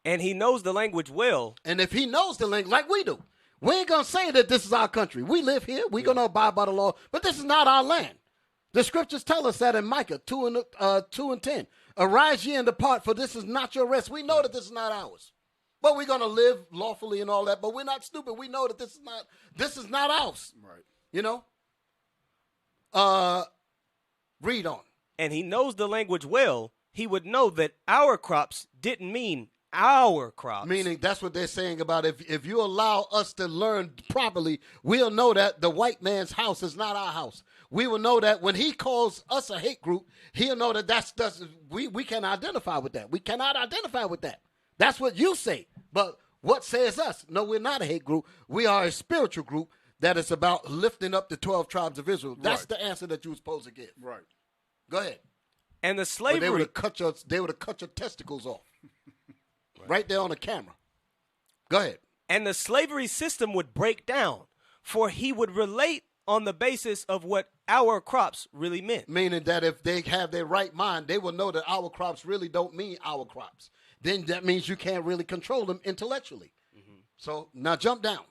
And he knows the language well. And if he knows the language, like we do, we ain't going to say that this is our country. We live here. We're going to abide by the law. But this is not our land. The scriptures tell us that in Micah 2 and 10. Arise ye and depart, for this is not your rest. We know that this is not ours. But we're going to live lawfully and all that. But we're not stupid. We know that this is not ours. Right. You know? Read on. And he knows the language well, he would know that our crops didn't mean our crops. Meaning that's what they're saying about if you allow us to learn properly, we'll know that the white man's house is not our house. We will know that when he calls us a hate group, he'll know that we can identify with that. We cannot identify with that. That's what you say. But what says us? No, we're not a hate group. We are a spiritual group that is about lifting up the 12 tribes of Israel. That's Right. the answer that you were supposed to give. Right. Go ahead. And the But slavery. they would have cut your testicles off. Right there on the camera. Go ahead. And the slavery system would break down, for he would relate on the basis of what our crops really meant. Meaning that if they have their right mind, they will know that our crops really don't mean our crops. Then that means you can't really control them intellectually. Mm-hmm. So now jump down.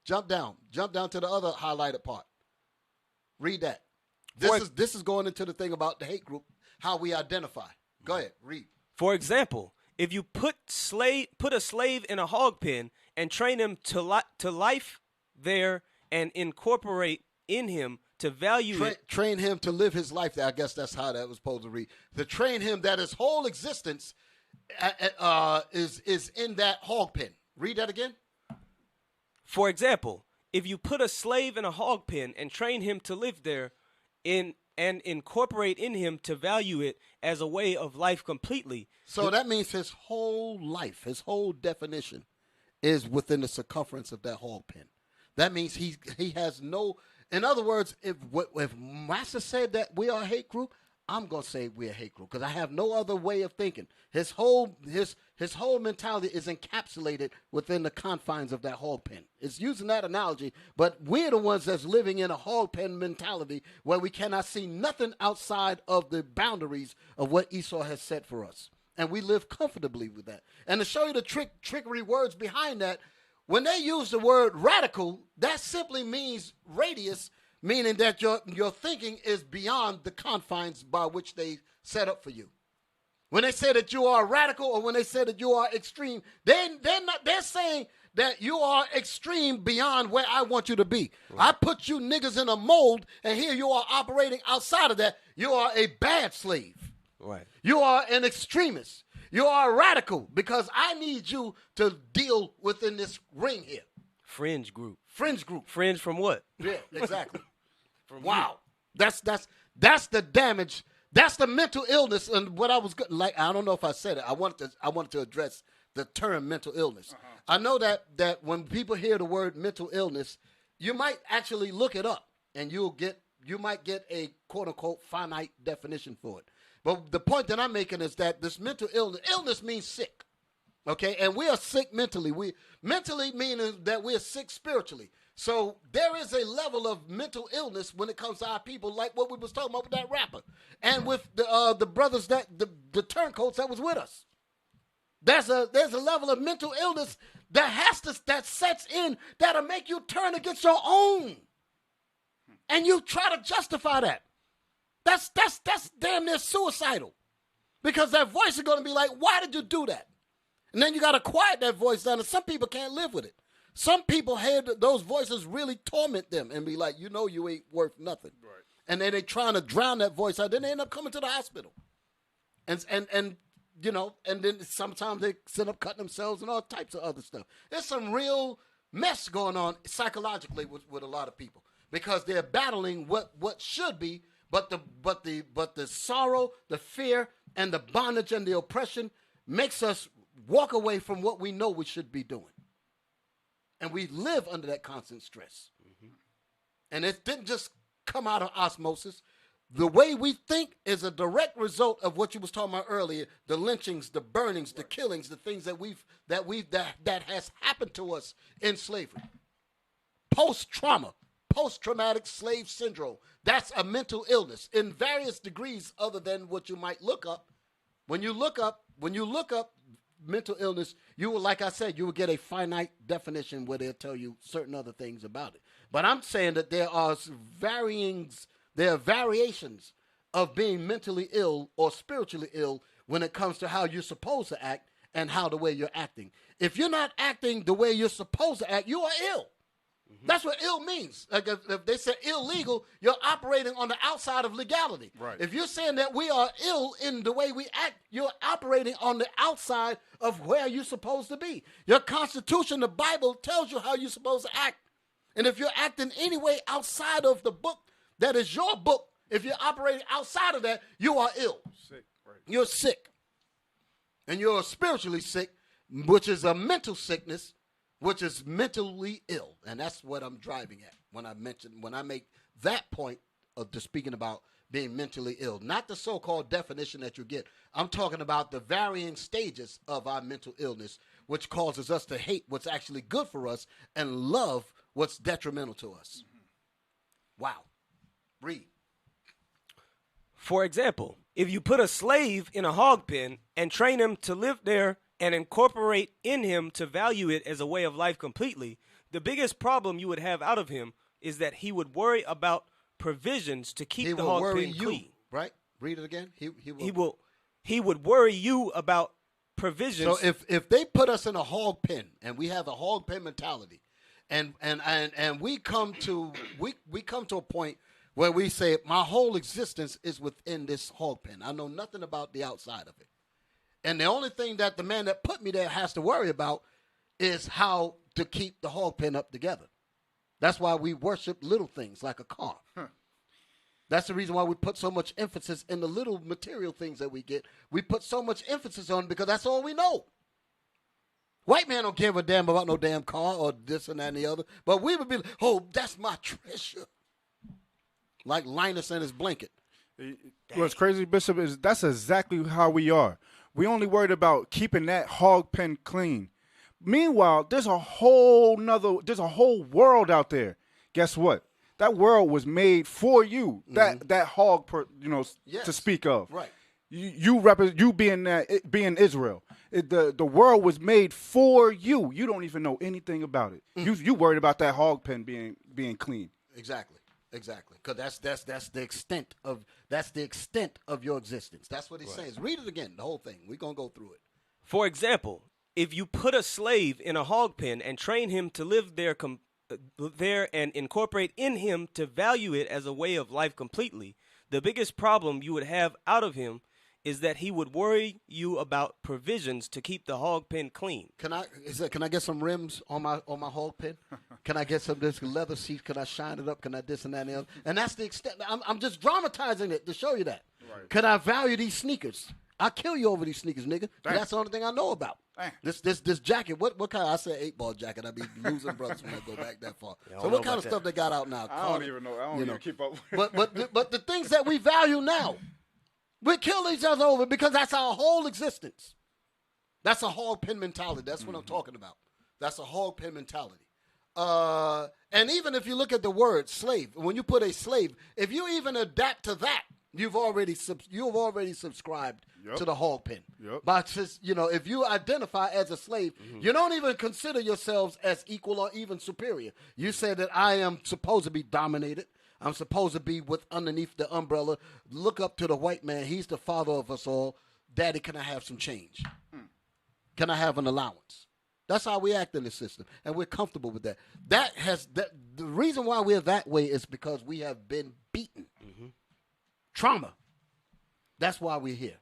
Jump down to the other highlighted part. Read that. This is going into the thing about the hate group, how we identify. Go ahead, read. For example, if you put a slave in a hog pen and train him to life there and incorporate in him to value it. Train him to live his life there. I guess that's how that was supposed to read. To train him that his whole existence is in that hog pen. Read that again. For example, if you put a slave in a hog pen and train him to live there and incorporate in him to value it as a way of life completely. So that means his whole life, his whole definition is within the circumference of that hog pen. That means he has no, in other words, if Master said that we are a hate group, I'm going to say we're a hate group because I have no other way of thinking. His whole mentality is encapsulated within the confines of that hog pen. It's using that analogy, but we're the ones that's living in a hog pen mentality where we cannot see nothing outside of the boundaries of what Esau has set for us. And we live comfortably with that. And to show you the trickery words behind that, when they use the word radical, that simply means radius, meaning that your thinking is beyond the confines by which they set up for you. When they say that you are radical or when they say that you are extreme, they're saying that you are extreme beyond where I want you to be. Right. I put you niggas in a mold, and here you are operating outside of that. You are a bad slave. Right. You are an extremist. You are radical because I need you to deal within this ring here. Fringe group. Fringe group. Fringe from what? Yeah, exactly. Wow. That's the damage. That's the mental illness. And what I was like, I don't know if I said it. I wanted to address the term mental illness. Uh-huh. I know that when people hear the word mental illness, you might actually look it up and you might get a quote unquote finite definition for it. But the point that I'm making is that this mental illness means sick. Okay, and we are sick mentally. We mentally meaning that we are sick spiritually. So there is a level of mental illness when it comes to our people, like what we was talking about with that rapper, and with the brothers that the turncoats that was with us. There's a level of mental illness that sets in that'll make you turn against your own, and you try to justify that. That's damn near suicidal, because that voice is going to be like, "Why did you do that?" And then you got to quiet that voice down, and some people can't live with it. Some people hear those voices really torment them and be like, you ain't worth nothing. Right. And then they trying to drown that voice out. Then they end up coming to the hospital. And then sometimes they end up cutting themselves and all types of other stuff. There's some real mess going on psychologically with a lot of people because they're battling what should be, but the sorrow, the fear, and the bondage and the oppression makes us walk away from what we know we should be doing. And we live under that constant stress. Mm-hmm. And it didn't just come out of osmosis. The way we think is a direct result of what you was talking about earlier, the lynchings, the burnings, the killings, the things that has happened to us in slavery. Post-trauma, post-traumatic slave syndrome. That's a mental illness in various degrees other than what you might look up. When you look up mental illness, you will, like I said, you will get a finite definition where they'll tell you certain other things about it. But I'm saying that there are variations of being mentally ill or spiritually ill when it comes to how you're supposed to act and how the way you're acting. If you're not acting the way you're supposed to act, you are ill. That's what ill means. Like if they say illegal, you're operating on the outside of legality. Right. If you're saying that we are ill in the way we act, you're operating on the outside of where you're supposed to be. Your Constitution, the Bible, tells you how you're supposed to act. And if you're acting any way outside of the book that is your book, if you're operating outside of that, you are ill. Sick, right. You're sick. And you're spiritually sick, which is a mental sickness, which is mentally ill. And that's what I'm driving at when I make that point of just speaking about being mentally ill. Not the so-called definition that you get. I'm talking about the varying stages of our mental illness, which causes us to hate what's actually good for us and love what's detrimental to us. Wow. Read. For example, if you put a slave in a hog pen and train him to live there and incorporate in him to value it as a way of life completely, the biggest problem you would have out of him is that he would worry about provisions to keep the hog pen clean. Right? Read it again. He would worry you about provisions. So if they put us in a hog pen and we have a hog pen mentality, and we come to a point where we say my whole existence is within this hog pen. I know nothing about the outside of it. And the only thing that the man that put me there has to worry about is how to keep the hog pen up together. That's why we worship little things like a car. That's the reason why we put so much emphasis in the little material things that we get. We put so much emphasis on because that's all we know. White man don't give a damn about no damn car or this and that and the other. But we would be like, oh, that's my treasure. Like Linus and his blanket. What's crazy, Bishop, is that's exactly how we are. We only worried about keeping that hog pen clean. Meanwhile, there's a whole world out there. Guess what? That world was made for you. Mm-hmm. That hog, yes. To speak of. Right. You represent you being Israel. The world was made for you. You don't even know anything about it. Mm-hmm. You worried about that hog pen being clean. Exactly. Because that's the extent of your existence. That's what he says. Read it again, the whole thing. We're gonna go through it. For example, if you put a slave in a hog pen and train him to live there and incorporate in him to value it as a way of life completely, the biggest problem you would have out of him is that he would worry you about provisions to keep the hog pen clean. Can I get some rims on my hog pen? Can I get some this leather seats? Can I shine it up? Can I this and that and the other? And that's the extent. I'm just dramatizing it to show you that. Right. Can I value these sneakers? I'll kill you over these sneakers, nigga. That's the only thing I know about. This jacket. What kind? I said 8-ball jacket. I be losing brothers when I go back that far. So what kind of stuff they got out now? I don't even know. I don't even keep up. But the things that we value now. We kill each other over because that's our whole existence. That's a hog pen mentality. That's what I'm talking about. That's a hog pen mentality. And even if you look at the word slave, when you put a slave, if you even adapt to that, you've already subscribed to the hog pen. Yep. But just, if you identify as a slave, you don't even consider yourselves as equal or even superior. You say that I am supposed to be dominated. I'm supposed to be underneath the umbrella. Look up to the white man. He's the father of us all. Daddy, can I have some change? Can I have an allowance? That's how we act in the system, and we're comfortable with that. The reason why we're that way is because we have been beaten. Mm-hmm. Trauma. That's why we're here.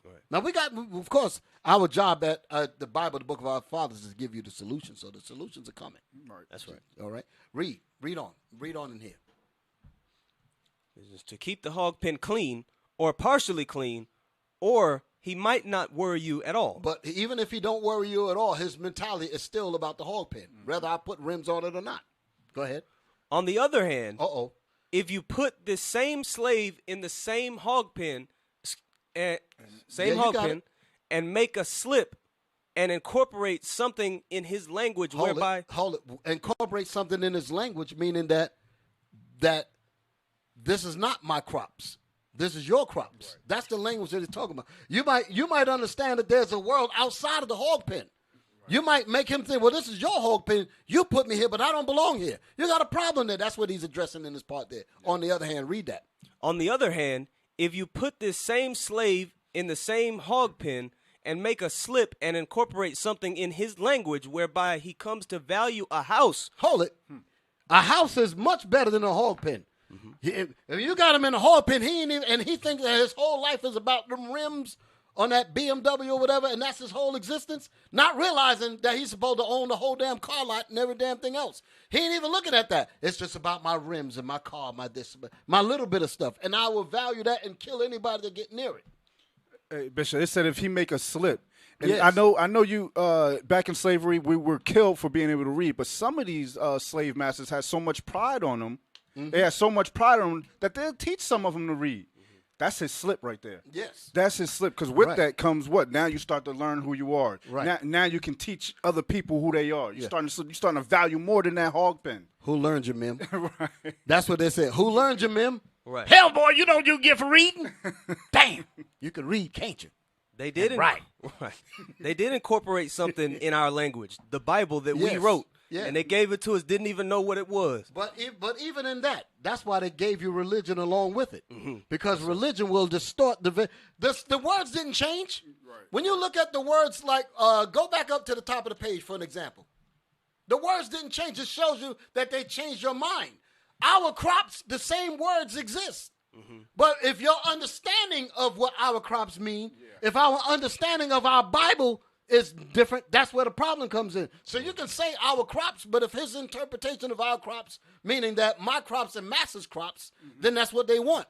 Right. Now, we got, of course, our job at the Bible, the book of our fathers, is to give you the solution. So the solutions are coming. Right. That's right. All right. Read on in here. Is to keep the hog pen clean or partially clean, or he might not worry you at all. But even if he don't worry you at all, his mentality is still about the hog pen, whether I put rims on it or not. Go ahead. On the other hand, if you put the same slave in the same hog pen, and make a slip and incorporate something in his language incorporate something in his language, meaning that this is not my crops. This is your crops. Right. That's the language that he's talking about. You might understand that there's a world outside of the hog pen. Right. You might make him think, well, this is your hog pen. You put me here, but I don't belong here. You got a problem there. That's what he's addressing in this part there. Yeah. On the other hand, read that. On the other hand, if you put this same slave in the same hog pen and make a slip and incorporate something in his language whereby he comes to value a house. Hold it. A house is much better than a hog pen. If you got him in a hog pen, he thinks that his whole life is about them rims on that BMW or whatever, and that's his whole existence, not realizing that he's supposed to own the whole damn car lot and every damn thing else. He ain't even looking at that. It's just about my rims and my car, my little bit of stuff, and I will value that and kill anybody that get near it. Hey, Bishop, it said if he make a slip. And yes. I know you, back in slavery, we were killed for being able to read, but some of these slave masters had so much pride on them, they had so much pride on them that they'll teach some of them to read. That's his slip right there. Yes. That's his slip, because with that comes what? Now you start to learn who you are. Right. Now you can teach other people who they are. You're starting to value more than that hog pen. Who learned you, Mim? Right. That's what they said. Who learned you, Mim? Right. Hell, boy, you know what you get for reading? Damn. You can read, can't you? They did right. They did incorporate something in our language, the Bible that we wrote, and they gave it to us. Didn't even know what it was. But even in that, that's why they gave you religion along with it, because religion will distort the words didn't change. Right. When you look at the words, like go back up to the top of the page for an example. The words didn't change. It shows you that they changed your mind. Our crops, the same words exist. But if your understanding of what our crops mean, if our understanding of our Bible is different, that's where the problem comes in. So you can say our crops, but if his interpretation of our crops, meaning that my crops and masses' crops, then that's what they want.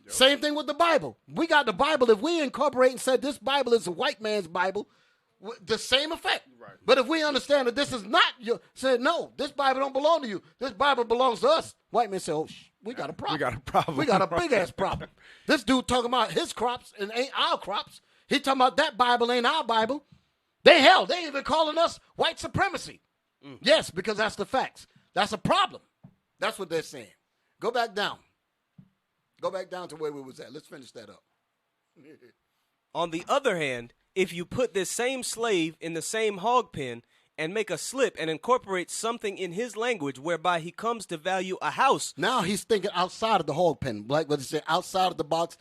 Yep. Same thing with the Bible. We got the Bible. If we incorporate and said this Bible is a white man's Bible, the same effect. Right. But if we understand that this is not your, said no, this Bible don't belong to you. This Bible belongs to us. White men say, oh, we got a problem. We got a big ass problem. This dude talking about his crops and ain't our crops. He talking about that Bible ain't our Bible. They even calling us white supremacy. Yes, because that's the facts. That's a problem. That's what they're saying. Go back down. Go back down to where we was at. Let's finish that up. On the other hand, if you put this same slave in the same hog pen and make a slip and incorporate something in his language whereby he comes to value a house. Now he's thinking outside of the hog pen, like what they say, outside of the box.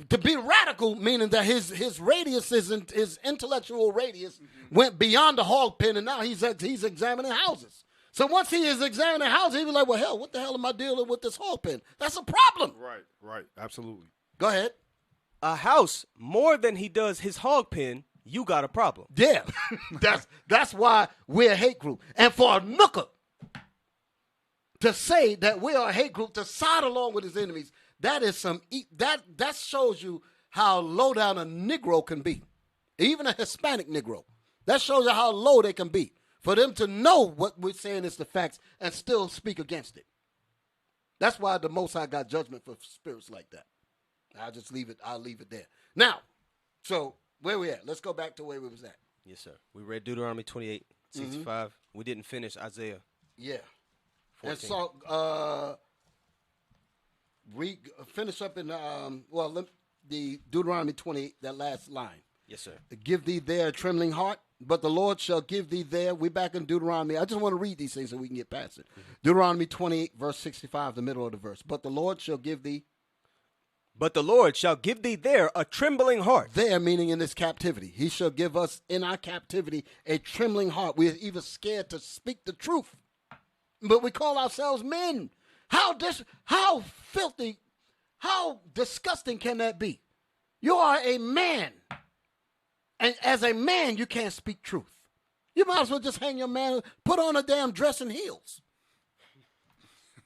To be radical, meaning that his radius, his intellectual radius went beyond the hog pen, and now he's examining houses. So once he is examining houses, he be like, well, hell, what the hell am I dealing with this hog pen? That's a problem. Right, absolutely. Go ahead. A house more than he does his hog pen, you got a problem. Yeah, that's why we're a hate group. And for a nooker to say that we are a hate group, to side along with his enemies, that is that shows you how low down a Negro can be, even a Hispanic Negro. That shows you how low they can be for them to know what we're saying is the facts and still speak against it. That's why the Most High got judgment for spirits like that. I'll leave it there. Now, so where we at? Let's go back to where we was at. Yes, sir. We read Deuteronomy 28:65. We didn't finish Isaiah. Yeah. 14. And so finish up in the Deuteronomy 28, that last line. Yes, sir. Give thee there a trembling heart, but the Lord shall give thee there. We're back in Deuteronomy. I just want to read these things so we can get past it. Deuteronomy 28, verse 65, the middle of the verse. But the Lord shall give thee there a trembling heart. There, meaning in this captivity. He shall give us in our captivity a trembling heart. We're even scared to speak the truth. But we call ourselves men. How filthy, how disgusting can that be? You are a man. And as a man, you can't speak truth. You might as well just hang your man, put on a damn dress and heels.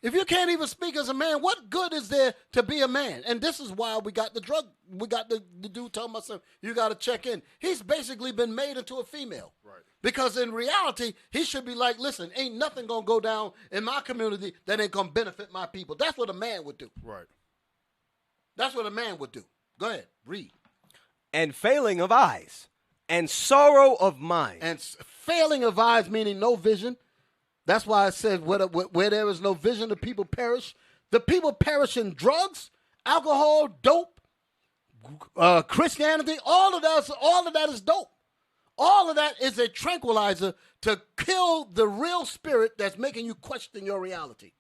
If you can't even speak as a man, what good is there to be a man? And this is why we got the dude talking about something, you got to check in. He's basically been made into a female. Right. Because in reality, he should be like, listen, ain't nothing going to go down in my community that ain't going to benefit my people. That's what a man would do. Right. That's what a man would do. Go ahead, read. And failing of eyes, and sorrow of mind. And failing of eyes, meaning no vision. That's why I said where there is no vision, the people perish. The people perish in drugs, alcohol, dope, Christianity. All of that is dope. All of that is a tranquilizer to kill the real spirit that's making you question your reality.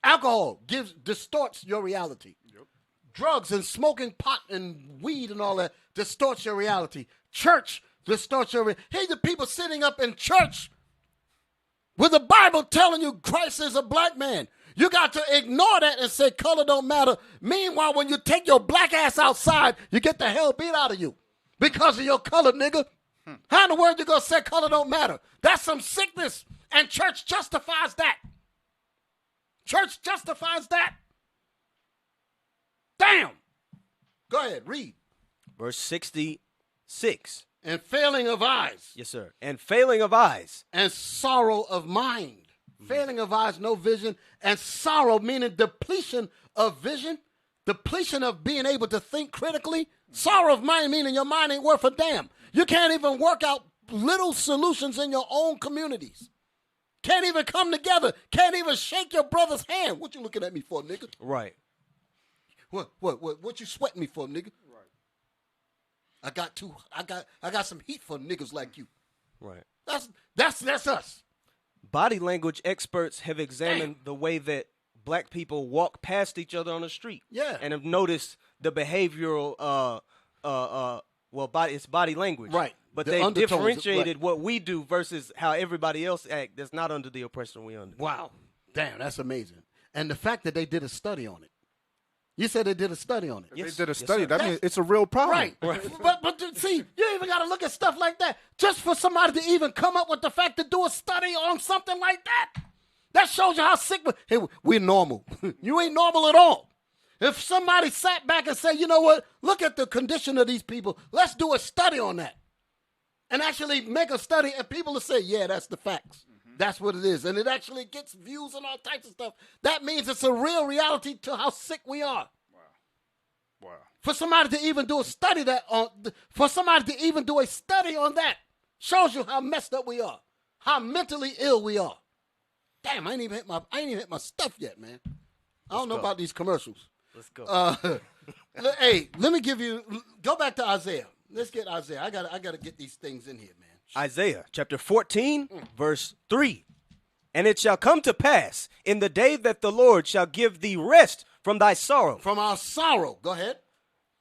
Alcohol distorts your reality. Yep. Drugs and smoking pot and weed and all that distorts your reality. Church distorts your reality. Hey, the people sitting up in church With the Bible telling you Christ is a black man. You got to ignore that and say color don't matter. Meanwhile, when you take your black ass outside, you get the hell beat out of you because of your color, nigga. How in the world you going to say color don't matter? That's some sickness, and church justifies that. Church justifies that. Damn. Go ahead, read. Verse 66. And failing of eyes. Yes, sir. And failing of eyes. And sorrow of mind. Failing of eyes, no vision. And sorrow, meaning depletion of vision. Depletion of being able to think critically. Sorrow of mind, meaning your mind ain't worth a damn. You can't even work out little solutions in your own communities. Can't even come together. Can't even shake your brother's hand. What you looking at me for, nigga? Right. What you sweating me for, nigga? I got some heat for niggas like you. Right. That's us. Body language experts have examined the way that black people walk past each other on the street. Yeah. And have noticed the behavioral it's body language. Right. But The they undertones, differentiated right. what we do versus how everybody else act that's not under the oppression we under. Wow. Damn, that's amazing. And the fact that they did a study on it. You said they did a study on it. Yes. They did a study. sir. That means it's a real problem. Right. But see, you even got to look at stuff like that. Just for somebody to even come up with the fact to do a study on something like that. That shows you how sick we're normal. You ain't normal at all. If somebody sat back and said, you know what, look at the condition of these people. Let's do a study on that. And actually make a study and people will say, yeah, that's the facts. That's what it is. And it actually gets views and all types of stuff. That means it's a real reality to how sick we are. Wow. For somebody to even do a study on that shows you how messed up we are, how mentally ill we are. Damn, I ain't even hit my stuff yet, man. I don't know about these commercials. Let's go. Hey, let me go back to Isaiah. Let's get Isaiah. I gotta get these things in here, man. Isaiah chapter 14, verse 3. And it shall come to pass in the day that the Lord shall give thee rest from thy sorrow. From our sorrow, go ahead.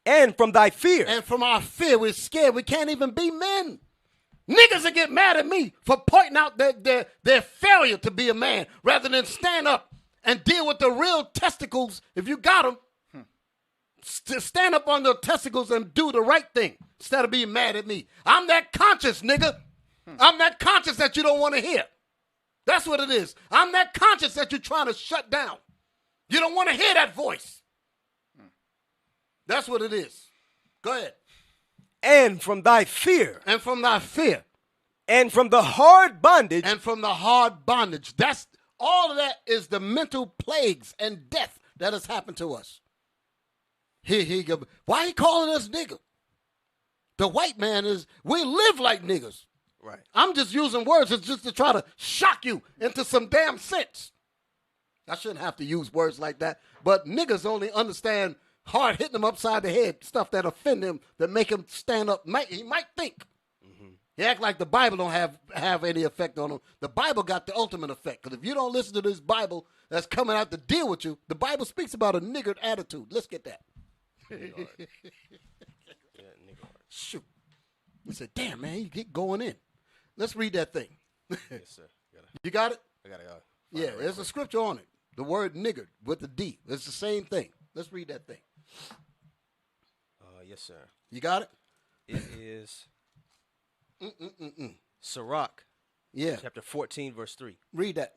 And from thy fear. And from our fear, we're scared. We can't even be men. Niggas will get mad at me for pointing out their failure to be a man rather than stand up and deal with the real testicles. If you got them, stand up on the testicles and do the right thing instead of being mad at me. I'm that conscious, nigga. I'm that conscious that you don't want to hear. That's what it is. I'm that conscious that you're trying to shut down. You don't want to hear that voice. That's what it is. Go ahead. And from thy fear. And from thy fear. And from the hard bondage. And from the hard bondage. That's all of that is the mental plagues and death that has happened to us. Why he calling us nigga? The white man we live like niggas. Right. I'm just using words just to try to shock you into some damn sense. I shouldn't have to use words like that, but niggas only understand hard hitting them upside the head, stuff that offend him, that make him stand up. He might think. Mm-hmm. He act like the Bible don't have any effect on him. The Bible got the ultimate effect, because if you don't listen to this Bible that's coming out to deal with you, the Bible speaks about a niggard attitude. Let's get that. Shoot. He said, damn, man, you get going in. Let's read that thing. Yes, sir. You got it? I got it. Yeah, there's a scripture on it. The word niggard with the D. It's the same thing. Let's read that thing. Yes, sir. You got it? It is Sirach. Yeah. Chapter 14, verse 3. Read that.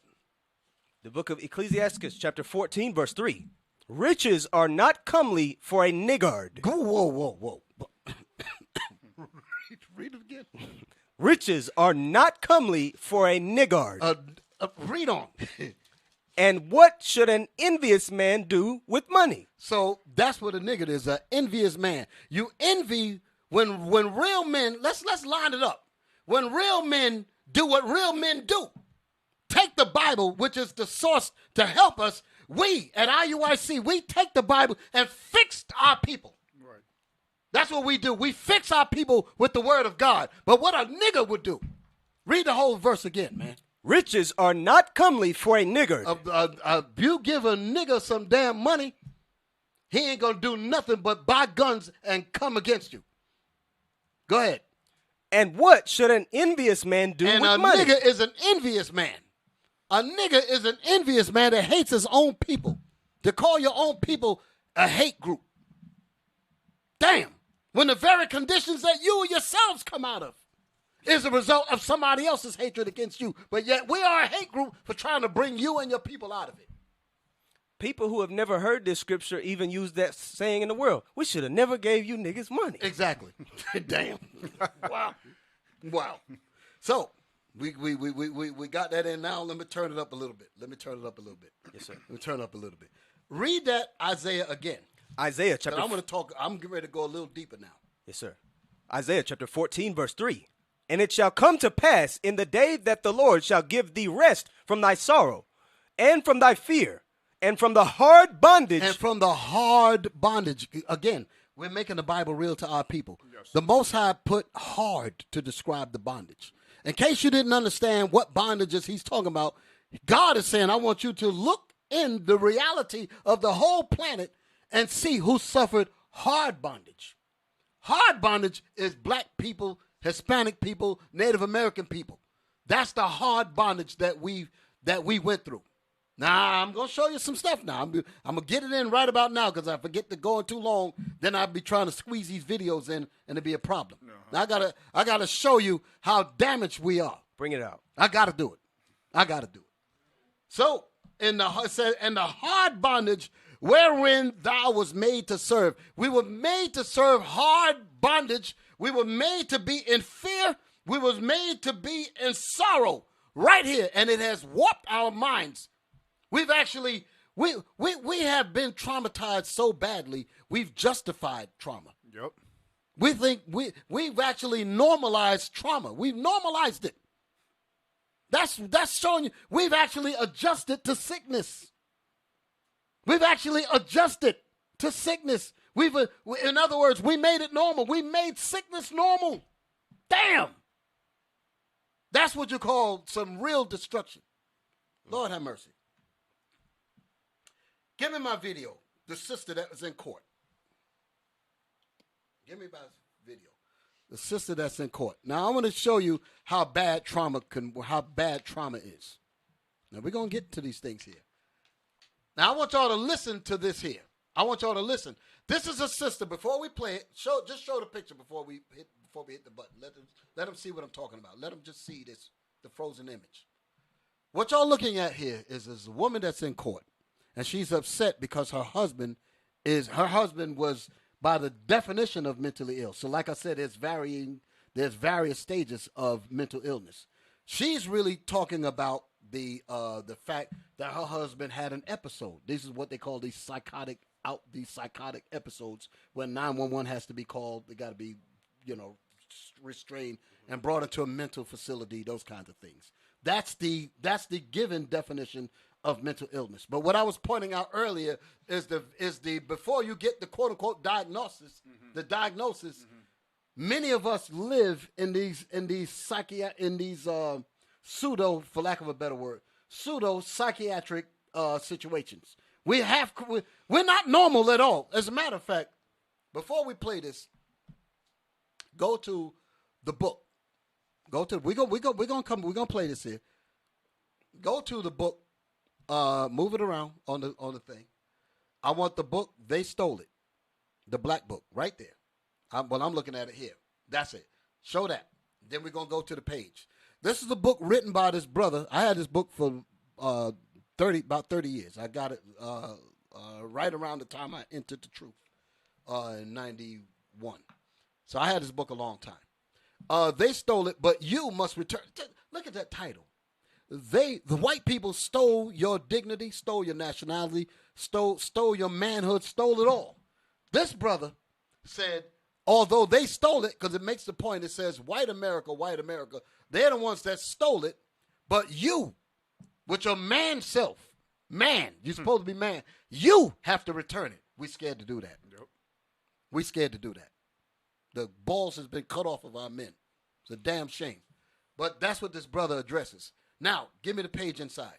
The book of Ecclesiastes, chapter 14, verse 3. Riches are not comely for a niggard. Whoa. Read it again. Riches are not comely for a niggard. Read on. And what should an envious man do with money? So that's what a niggard is, an envious man. You envy when real men, let's line it up. When real men do what real men do. Take the Bible, which is the source to help us. We at IUIC, we take the Bible and fix our people. Right. That's what we do. We fix our people with the word of God. But what a nigger would do. Read the whole verse again, man. Riches are not comely for a niggard. You give a nigger some damn money, he ain't going to do nothing but buy guns and come against you. Go ahead. And what should an envious man do with money? And a nigger is an envious man. A nigga is an envious man that hates his own people. To call your own people a hate group. Damn. When the very conditions that you yourselves come out of is a result of somebody else's hatred against you. But yet we are a hate group for trying to bring you and your people out of it. People who have never heard this scripture even use that saying in the world. We should have never gave you niggas money. Exactly. Damn. Wow. So we got that in now. Let me turn it up a little bit. Yes, sir. Let me turn it up a little bit. Read that Isaiah again. Isaiah chapter. I'm getting ready to go a little deeper now. Yes, sir. Isaiah chapter 14, verse 3. And it shall come to pass in the day that the Lord shall give thee rest from thy sorrow, and from thy fear, and from the hard bondage. And from the hard bondage. Again, we're making the Bible real to our people. Yes. The Most High put hard to describe the bondage. In case you didn't understand what bondage is he's talking about, God is saying, I want you to look in the reality of the whole planet and see who suffered hard bondage. Hard bondage is black people, Hispanic people, Native American people. That's the hard bondage that we went through. Now, I'm going to show you some stuff now. I'm going to get it in right about now because I forget to go in too long. Then I'll be trying to squeeze these videos in and it'll be a problem. Now, I gotta show you how damaged we are. Bring it out. I got to do it. So, in the hard bondage wherein thou was made to serve. We were made to serve hard bondage. We were made to be in fear. We was made to be in sorrow right here. And it has warped our minds. We've actually, we have been traumatized so badly, we've justified trauma. Yep. We think we've actually normalized trauma. We've normalized it. That's showing you we've actually adjusted to sickness. We've actually adjusted to sickness. In other words, we made it normal. We made sickness normal. Damn. That's what you call some real destruction. Lord have mercy. Give me my video. The sister that was in court. Give me my video. The sister that's in court. Now I want to show you how bad trauma is. Now we're gonna get to these things here. Now I want y'all to listen to this here. I want y'all to listen. This is a sister. Before we play it, just show the picture before we hit the button. Let them see what I'm talking about. Let them just see the frozen image. What y'all looking at here is a woman that's in court, and she's upset because her husband was, by the definition of mentally ill. So like I said, there's various stages of mental illness. She's really talking about the fact that her husband had an episode. This is what they call these psychotic episodes when 911 has to be called. They got to be, restrained and brought into a mental facility. Those kinds of things. That's the given definition of mental illness. But what I was pointing out earlier is the before you get the quote unquote diagnosis, many of us live in these pseudo, for lack of a better word, pseudo psychiatric situations. We're not normal at all. As a matter of fact, before we play this, go to the book. We're gonna play this here. Go to the book. Move it around on the thing. I want the book. They stole it. The black book right there. I'm looking at it here. That's it. Show that. Then we're gonna go to the page. This is a book written by this brother. I had this book for about 30 years. I got it right around the time I entered the truth in 91. So I had this book a long time. They stole it, but you must return. Look at that title. The white people stole your dignity, stole your nationality, stole your manhood, stole it all. This brother said, although they stole it, because it makes the point, it says, white America, they're the ones that stole it, but you, with your man self, you're supposed to be man, you have to return it. We scared to do that. Yep. We scared to do that. The balls has been cut off of our men. It's a damn shame. But that's what this brother addresses. Now, give me the page inside.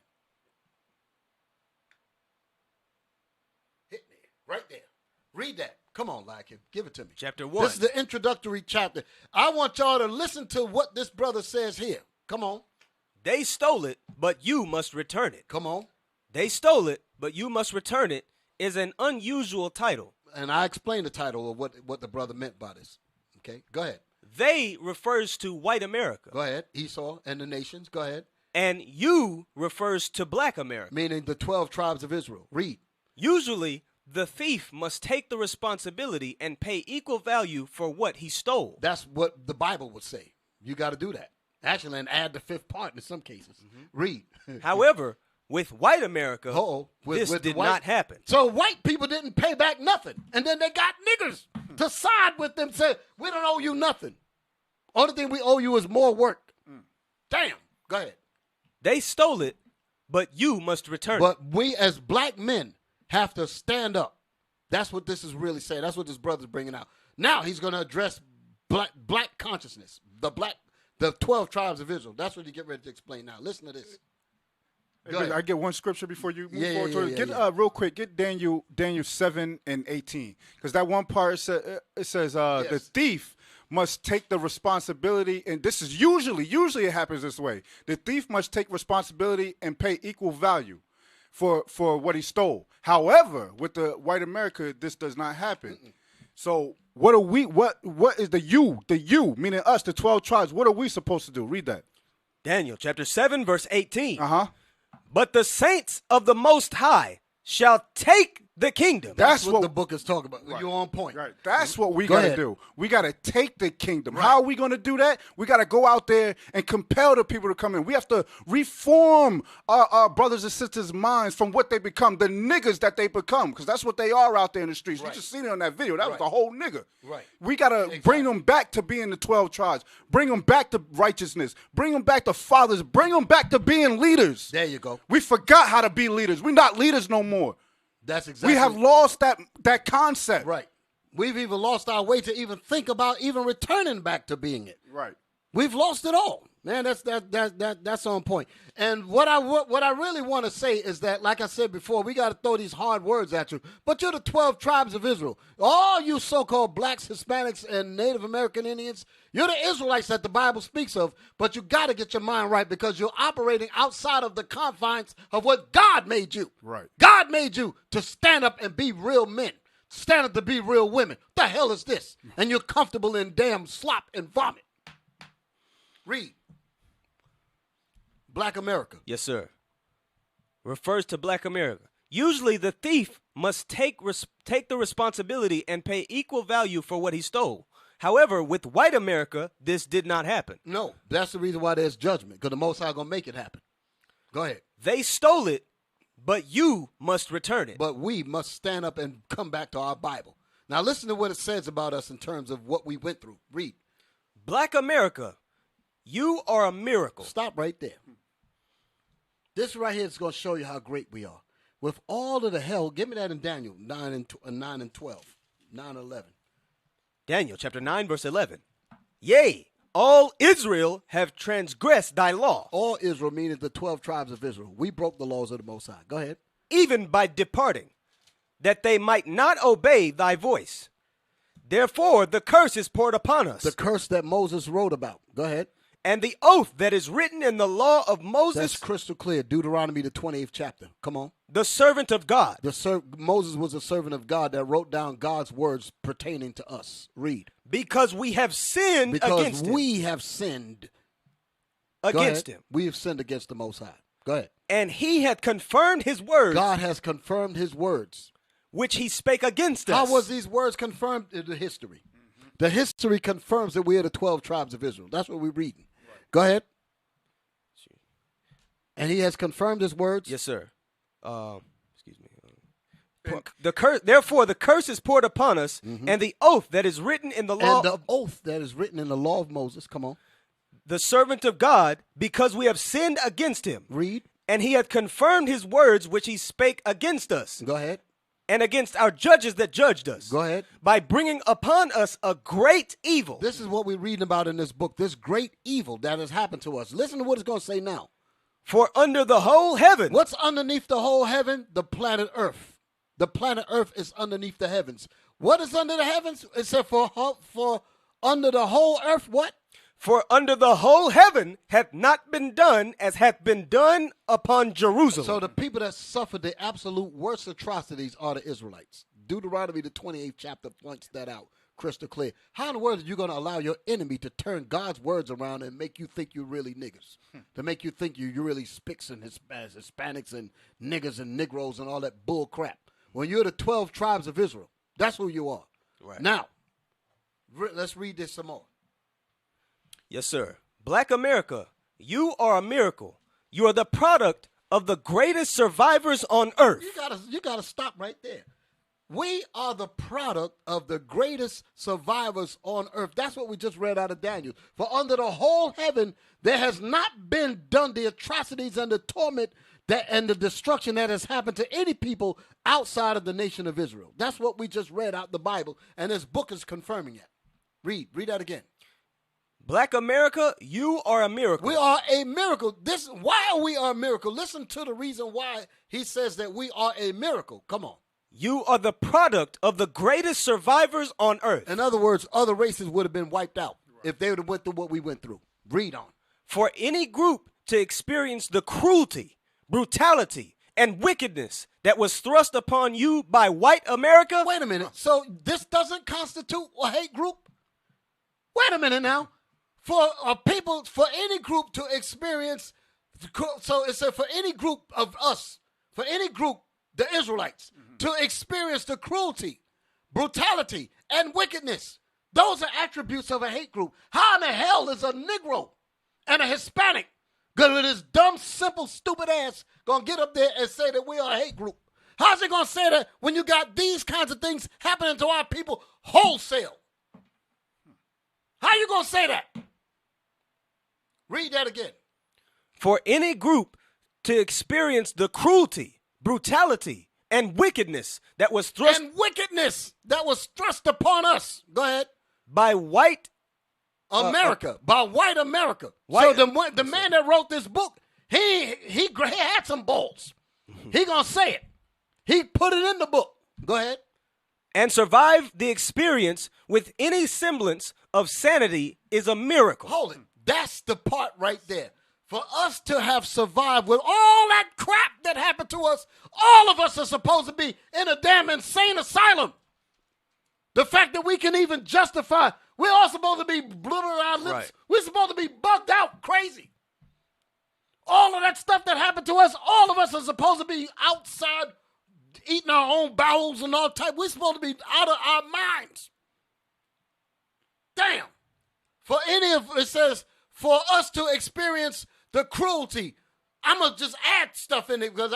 Hit me. Right there. Read that. Come on, Lycan. Give it to me. Chapter 1. This is the introductory chapter. I want y'all to listen to what this brother says here. Come on. They stole it, but you must return it. Come on. They stole it, but you must return it is an unusual title. And I explained the title of what the brother meant by this. Okay, go ahead. They refers to white America. Go ahead. Esau and the nations. Go ahead. And you refers to black America. Meaning the 12 tribes of Israel. Read. Usually, the thief must take the responsibility and pay equal value for what he stole. That's what the Bible would say. You got to do that. Actually, and add the fifth part in some cases. Read. However, with white America, this did not happen. So white people didn't pay back nothing. And then they got niggers to side with them, say, we don't owe you nothing. Only thing we owe you is more work. Damn. Go ahead. They stole it, but you must return it. But we as black men have to stand up. That's what this is really saying. That's what this brother's bringing out. Now he's going to address black consciousness, the 12 tribes of Israel. That's what he get ready to explain now. Listen to this. I get one scripture before you move forward. Real quick, get Daniel 7 and 18. Because that one part, it says the thief must take the responsibility, and this is usually it happens this way. The thief must take responsibility and pay equal value for what he stole. However, with the white America, this does not happen. So what is the you, meaning us, the 12 tribes, what are we supposed to do? Read that. Daniel chapter 7, verse 18. Uh-huh. But the saints of the Most High shall take the kingdom. That's what the book is talking about. Right. You're on point. Right. That's what we got to do. We got to take the kingdom. Right. How are we going to do that? We got to go out there and compel the people to come in. We have to reform our brothers and sisters' minds from what they become, the niggas that they become, because that's what they are out there in the streets. Right. You just seen it on that video. That was the whole nigga. Right. We got to bring them back to being the 12 tribes. Bring them back to righteousness. Bring them back to fathers. Bring them back to being leaders. There you go. We forgot how to be leaders. We're not leaders no more. That's exactly. We have lost that concept. Right. We've even lost our way to even think about even returning back to being it. Right. We've lost it all. Man, that's on point. And what I really want to say is that, like I said before, we got to throw these hard words at you. But you're the 12 tribes of Israel. All you so-called blacks, Hispanics, and Native American Indians, you're the Israelites that the Bible speaks of. But you got to get your mind right because you're operating outside of the confines of what God made you. Right. God made you to stand up and be real men. Stand up to be real women. The hell is this? And you're comfortable in damn slop and vomit. Read. Black America. Yes, sir. Refers to black America. Usually the thief must take the responsibility and pay equal value for what he stole. However, with white America, this did not happen. No, that's the reason why there's judgment, because the Most High going to make it happen. Go ahead. They stole it, but you must return it. But we must stand up and come back to our Bible. Now listen to what it says about us in terms of what we went through. Read. Black America, you are a miracle. Stop right there. This right here is going to show you how great we are. With all of the hell, give me that in Daniel 9 and 12, 9-11. Daniel chapter 9, verse 11. Yea, all Israel have transgressed thy law. All Israel, meaning the 12 tribes of Israel. We broke the laws of the Most High. Go ahead. Even by departing, that they might not obey thy voice. Therefore, the curse is poured upon us. The curse that Moses wrote about. Go ahead. And the oath that is written in the law of Moses. That's crystal clear. Deuteronomy, the 28th chapter. Come on. The servant of God. Moses was a servant of God that wrote down God's words pertaining to us. Read. Because we have sinned against him. Because we have sinned against him. We have sinned against the Most High. Go ahead. And he hath confirmed his words. God has confirmed his words. Which he spake against us. How was these words confirmed in the history? Mm-hmm. The history confirms that we are the 12 tribes of Israel. That's what we're reading. Go ahead. And he has confirmed his words? Yes, sir. Excuse me. Therefore, the curse is poured upon us, and the oath that is written in the law. And the oath that is written in the law of Moses. Come on. The servant of God, because we have sinned against him. Read. And he hath confirmed his words which he spake against us. Go ahead. And against our judges that judged us. Go ahead. By bringing upon us a great evil. This is what we're reading about in this book, this great evil that has happened to us. Listen to what it's going to say now. For under the whole heaven. What's underneath the whole heaven? The planet Earth. The planet Earth is underneath the heavens. What is under the heavens? It said for under the whole earth, what? For under the whole heaven hath not been done as hath been done upon Jerusalem. So the people that suffered the absolute worst atrocities are the Israelites. Deuteronomy, the 28th chapter, points that out crystal clear. How in the world are you going to allow your enemy to turn God's words around and make you think you're really niggas? To make you think you're really spics and Hispanics and niggas and Negroes and all that bull crap. When you're the 12 tribes of Israel, that's who you are. Right. Now, let's read this some more. Yes, sir. Black America, you are a miracle. You are the product of the greatest survivors on earth. You gotta stop right there. We are the product of the greatest survivors on earth. That's what we just read out of Daniel. For under the whole heaven, there has not been done the atrocities and the torment and the destruction that has happened to any people outside of the nation of Israel. That's what we just read out the Bible, and this book is confirming it. Read that again. Black America, you are a miracle. We are a miracle. Why are we a miracle? Listen to the reason why he says that we are a miracle. Come on. You are the product of the greatest survivors on earth. In other words, other races would have been wiped out if they would have went through what we went through. Read on. For any group to experience the cruelty, brutality, and wickedness that was thrust upon you by white America. Wait a minute. So this doesn't constitute a hate group? Wait a minute now. For any group to experience, so it said for any group of us, for any group, the Israelites, to experience the cruelty, brutality, and wickedness. Those are attributes of a hate group. How in the hell is a Negro and a Hispanic going to this dumb, simple, stupid ass going to get up there and say that we are a hate group? How's it going to say that when you got these kinds of things happening to our people wholesale? How you going to say that? Read that again. For any group to experience the cruelty, brutality, and wickedness that was thrust upon us. Go ahead. By white America. By white America. So the man that wrote this book, he had some balls. He gonna say it. He put it in the book. Go ahead. And survive the experience with any semblance of sanity is a miracle. Hold it. That's the part right there. For us to have survived with all that crap that happened to us, all of us are supposed to be in a damn insane asylum. The fact that we can even justify, we're all supposed to be blittering our lips. Right. We're supposed to be bugged out crazy. All of that stuff that happened to us, all of us are supposed to be outside eating our own bowels and all type. We're supposed to be out of our minds. Damn. It says, for us to experience the cruelty. I'm going to just add stuff in it because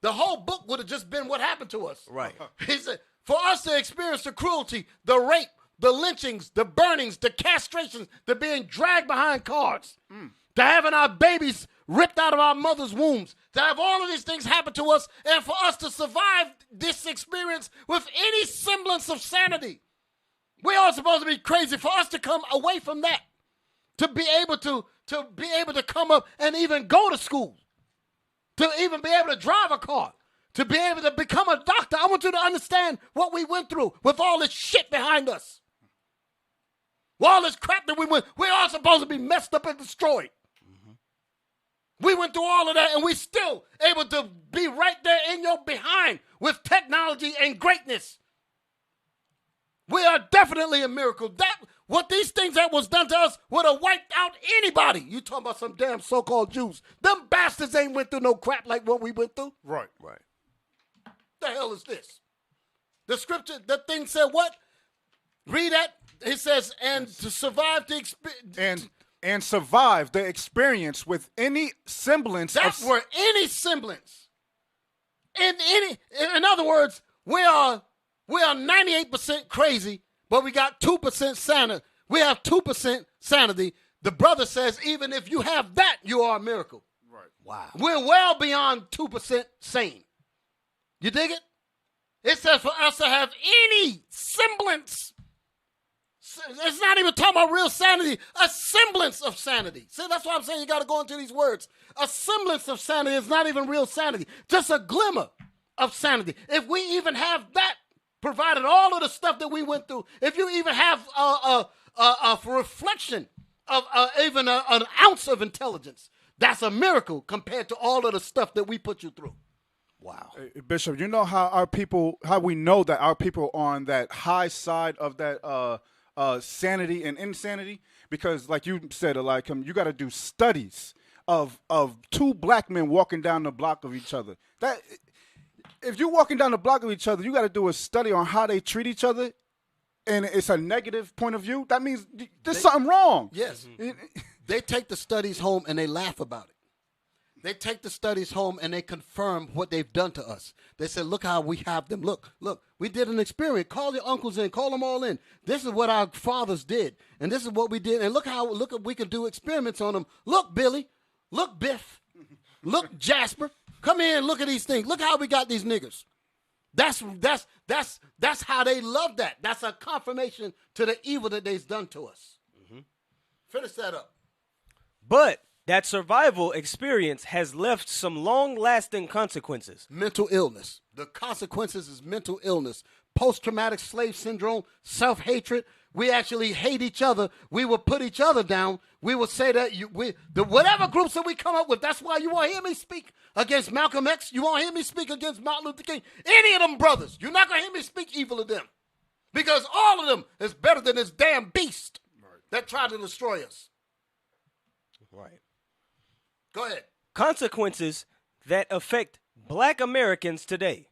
the whole book would have just been what happened to us. Right. He said, for us to experience the cruelty, the rape, the lynchings, the burnings, the castrations, the being dragged behind cars, to having our babies ripped out of our mother's wombs, to have all of these things happen to us, and for us to survive this experience with any semblance of sanity. We're all supposed to be crazy. For us to come away from that, to be able to come up and even go to school, to even be able to drive a car, to be able to become a doctor. I want you to understand what we went through with all this shit behind us. With all this crap that we went, we're all supposed to be messed up and destroyed. We went through all of that, and we still able to be right there in your behind with technology and greatness. We are definitely a miracle. What these things that was done to us would have wiped out anybody. You talking about some damn so-called Jews. Them bastards ain't went through no crap like what we went through. Right. The hell is this? The scripture, the thing said what? Read that. It says, and to survive the experience. And survive the experience with any semblance That's where any semblance. In other words, we are 98% crazy, but we got 2% sanity. We have 2% sanity. The brother says, even if you have that, you are a miracle. Right. Wow. We're well beyond 2% sane. You dig it? It says for us to have any semblance. It's not even talking about real sanity. A semblance of sanity. See, that's why I'm saying you got to go into these words. A semblance of sanity is not even real sanity. Just a glimmer of sanity. If we even have that, provided all of the stuff that we went through, if you even have a reflection of even an ounce of intelligence. That's a miracle compared to all of the stuff that we put you through. Wow. Bishop, you know how we know that our people are on that high side of that sanity and insanity? Because like you said, you got to do studies of two black men walking down the block of each other. That if you're walking down the block of each other, you got to do a study on how they treat each other, and it's a negative point of view. That means there's something wrong. Yes. They take the studies home and they laugh about it. They take the studies home and they confirm what they've done to us. They said, look how we have them. Look, we did an experiment. Call your uncles in. Call them all in. This is what our fathers did. And this is what we did. And look we can do experiments on them. Look, Billy. Look, Biff. Look, Jasper. Come here and look at these things. Look how we got these niggers. That's how they love that. That's a confirmation to the evil that they've done to us. Mm-hmm. Finish that up. But that survival experience has left some long-lasting consequences. Mental illness. The consequences is mental illness, post-traumatic slave syndrome, self-hatred. We actually hate each other. We will put each other down. We will say that whatever groups that we come up with, that's why you won't hear me speak against Malcolm X. You won't hear me speak against Martin Luther King. Any of them brothers. You're not going to hear me speak evil of them. Because all of them is better than this damn beast that tried to destroy us. Right. Go ahead. Consequences that affect black Americans today.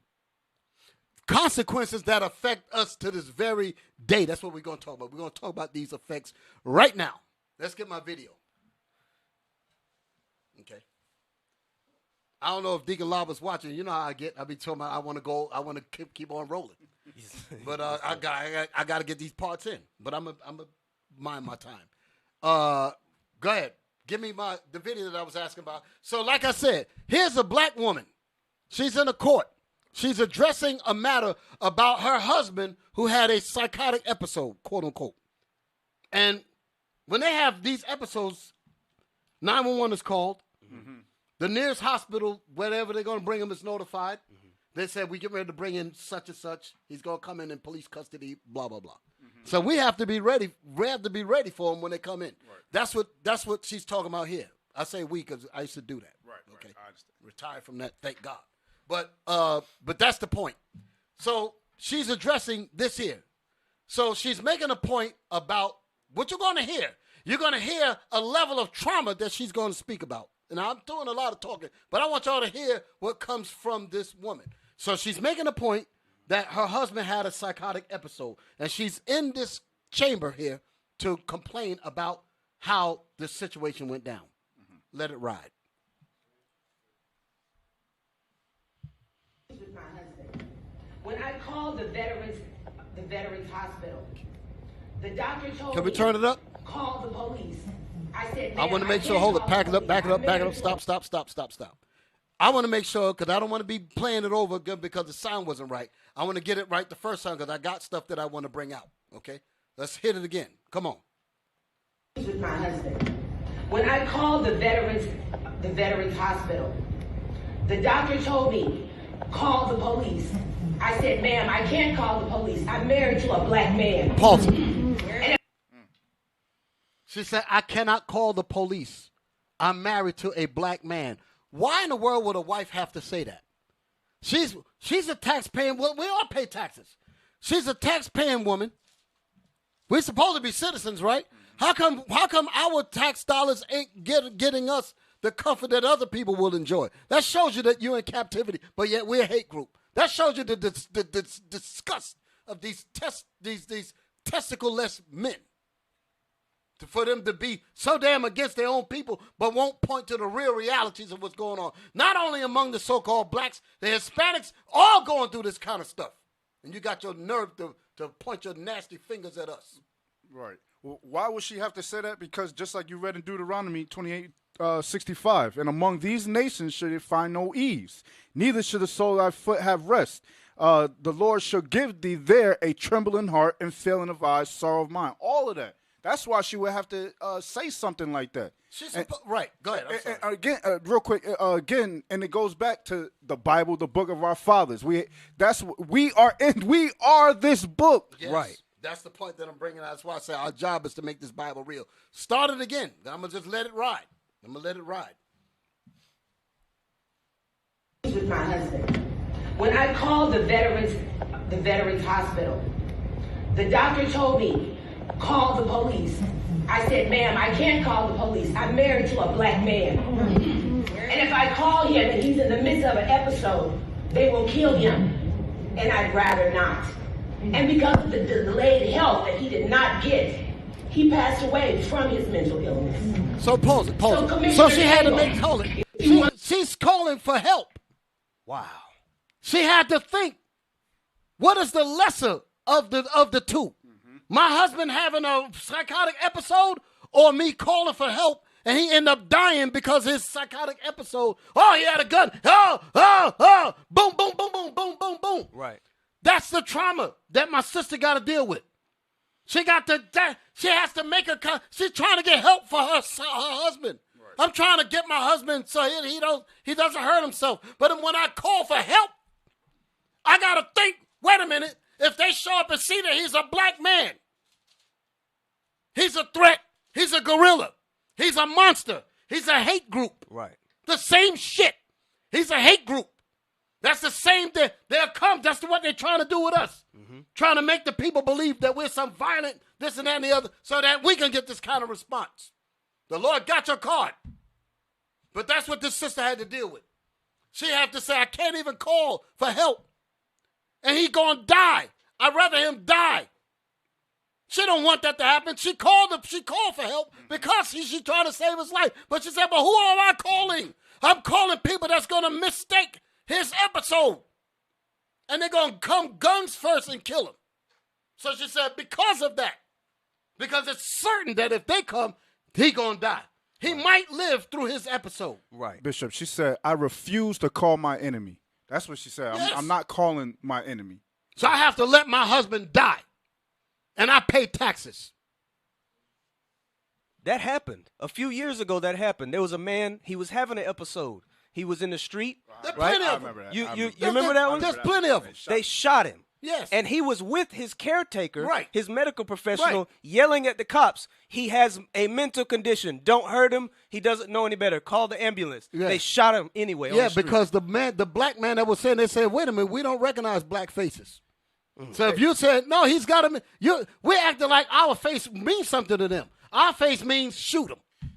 Consequences that affect us to this very day. That's what we're going to talk about. We're going to talk about these effects right now. Let's get my video. Okay. I don't know if Deacon Lava's watching. You know how I get. I be talking about I want to keep on rolling. But I got to get these parts in. But I'm a mind my time. Go ahead. Give me the video that I was asking about. So like I said, here's a black woman. She's in a court. She's addressing a matter about her husband who had a psychotic episode, quote unquote. And when they have these episodes, 911 is called. Mm-hmm. The nearest hospital, wherever they're going to bring him, is notified. Mm-hmm. They said, we get ready to bring in such and such. He's going to come in police custody, blah, blah, blah. Mm-hmm. So we have to be ready. We have to be ready for them when they come in. Right. That's what she's talking about here. I say we because I used to do that. Right. Okay. Right. I understand. Retired from that, thank God. But that's the point. So she's addressing this here. So she's making a point about what you're going to hear. You're going to hear a level of trauma that she's going to speak about. And I'm doing a lot of talking, but I want y'all to hear what comes from this woman. So she's making a point that her husband had a psychotic episode, and she's in this chamber here to complain about how the situation went down. Mm-hmm. Let it ride. With my husband, when I called the veterans hospital, the doctor told me. Can we turn it up? Call the police. I said, I want to make sure. Hold it. Back it up. Back it up. Back it up. Stop. I want to make sure because I don't want to be playing it over good because the sound wasn't right. I want to get it right the first time because I got stuff that I want to bring out. Okay, let's hit it again. Come on. With my husband, when I called the veterans hospital, the doctor told me call the police. I said, ma'am, I can't call the police. I'm married to a black man. Pause it. She said, I cannot call the police. I'm married to a black man. Why in the world would a wife have to say that? She's a taxpaying woman. We all pay taxes. She's a taxpaying woman. We're supposed to be citizens, right? How come our tax dollars ain't getting us the comfort that other people will enjoy? That shows you that you're in captivity, but yet we're a hate group. That shows you the disgust of these testicle-less men. For them to be so damn against their own people, but won't point to the real realities of what's going on. Not only among the so-called blacks, the Hispanics, all going through this kind of stuff. And you got your nerve to point your nasty fingers at us. Right. Well, why would she have to say that? Because just like you read in Deuteronomy 28:65, and among these nations should it find no ease, neither should the sole of thy foot have rest. The Lord shall give thee there a trembling heart and failing of eyes, sorrow of mind. All of that. That's why she would have to say something like that. Right. Go ahead. I'm sorry. And again, real quick, and it goes back to the Bible, the book of our fathers. We are this book. Yes. Right. That's the point that I'm bringing out. That's why I say our job is to make this Bible real. Start it again. I'm going to just let it ride. I'm going to let it ride. With my husband. When I called the veterans hospital, the doctor told me, call the police. I said, ma'am, I can't call the police. I'm married to a black man. And if I call him and he's in the midst of an episode, they will kill him. And I'd rather not. And because of the delayed health that he did not get, he passed away from his mental illness. So pause it. So she had to make calling. She's calling for help. Wow. She had to think, what is the lesser of the two? My husband having a psychotic episode or me calling for help and he end up dying because his psychotic episode, oh, he had a gun. Boom, boom, boom, boom, boom, boom, boom. Right. That's the trauma that my sister got to deal with. She has to make she's trying to get help for her husband. Right. I'm trying to get my husband so he doesn't hurt himself. But when I call for help, I got to think, wait a minute, if they show up and see that he's a black man, he's a threat, he's a gorilla, he's a monster, he's a hate group. Right. The same shit. He's a hate group. That's the same thing. They'll come. That's what they're trying to do with us. Mm-hmm. Trying to make the people believe that we're some violent, this and that and the other, so that we can get this kind of response. The Lord got your card. But that's what this sister had to deal with. She had to say, I can't even call for help. And he gonna die. I'd rather him die. She don't want that to happen. She called for help because she's trying to save his life. But she said, but who am I calling? I'm calling people that's gonna mistake his episode. And they're gonna come guns first and kill him. So she said, because of that, because it's certain that if they come, he gonna die. He might live through his episode. Right. Bishop, she said, I refuse to call my enemy. That's what she said. Yes. I'm not calling my enemy. So I have to let my husband die. And I pay taxes. That happened. A few years ago, that happened. There was a man, he was having an episode. He was in the street. There's right? plenty of them. You remember that one? There's plenty of them. They shot him. Yes. And he was with his caretaker, right. his medical professional, right. yelling at the cops. He has a mental condition. Don't hurt him. He doesn't know any better. Call the ambulance. Yes. They shot him anyway. Yeah, because the black man that was saying, they said, wait a minute, we don't recognize black faces. Mm-hmm. So if you said, no, he's got him, we're acting like our face means something to them. Our face means shoot him.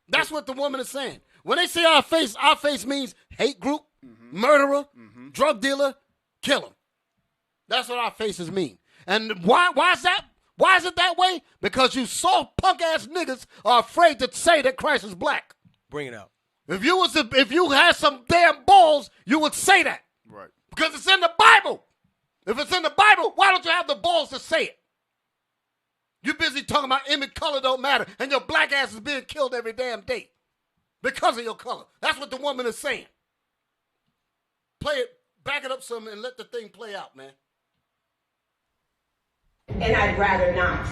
That's what the woman is saying. When they see our face means hate group, murderer, drug dealer, kill him. That's what our faces mean. And why is that? Why is it that way? Because you soft punk-ass niggas are afraid to say that Christ is black. Bring it out. If you had some damn balls, you would say that. Right. Because it's in the Bible. If it's in the Bible, why don't you have the balls to say it? You're busy talking about image, color don't matter, and your black ass is being killed every damn day because of your color. That's what the woman is saying. Play it, back it up some, and let the thing play out, man. And I'd rather not.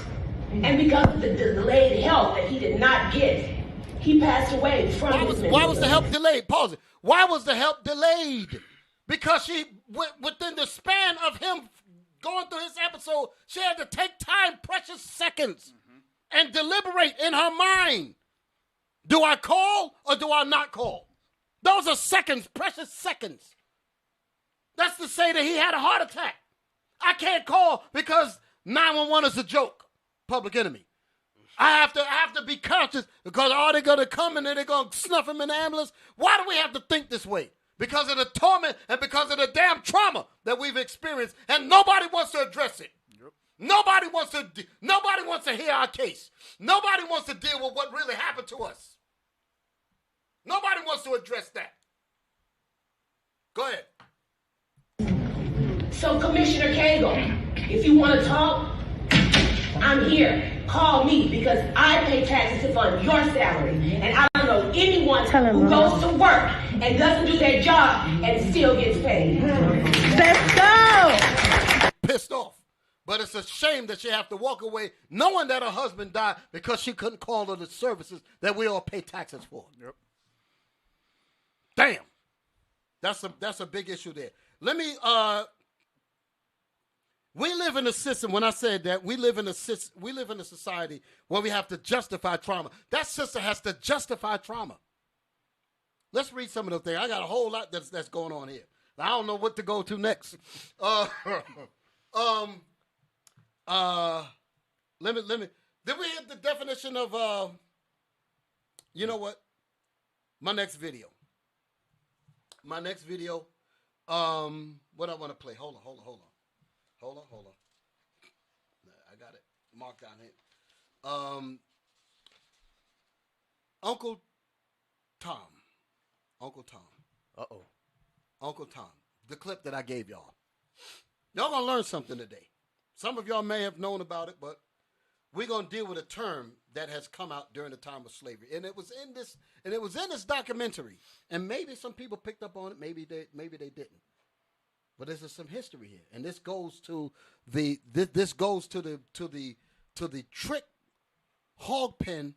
And because of the delayed help that he did not get, he passed away from his mental illness. Why was the help delayed? Pause it. Why was the help delayed? Because she, within the span of him going through his episode, she had to take time, precious seconds, and deliberate in her mind. Do I call or do I not call? Those are seconds, precious seconds. That's to say that he had a heart attack. I can't call because 911 is a joke. Public enemy. I have to be conscious because are they going to come and then they're going to snuff him in the ambulance? Why do we have to think this way? Because of the torment and because of the damn trauma that we've experienced, and nobody wants to address it. Yep. Nobody wants to hear our case. Nobody wants to deal with what really happened to us. Nobody wants to address that. Go ahead. So, Commissioner Cagle, if you want to talk, I'm here. Call me because I pay taxes to fund your salary. And I don't know anyone who goes to work and doesn't do their job and still gets paid. Let's go! Pissed off. But it's a shame that she have to walk away knowing that her husband died because she couldn't call her the services that we all pay taxes for. Yep. Damn. That's a big issue there. Let me We live in a system. When I said that, we live in a society where we have to justify trauma. That sister has to justify trauma. Let's read some of those things. I got a whole lot that's going on here. I don't know what to go to next. Let me. Did we hit the definition of? You know what? My next video. What I want to play. Hold on. I got it marked down here. Uncle Tom. Uh-oh. Uncle Tom. The clip that I gave y'all. Y'all gonna learn something today. Some of y'all may have known about it, but we're gonna deal with a term that has come out during the time of slavery, and it was in this documentary. And maybe some people picked up on it, maybe they didn't. But there's some history here, and this goes to the trick hog pen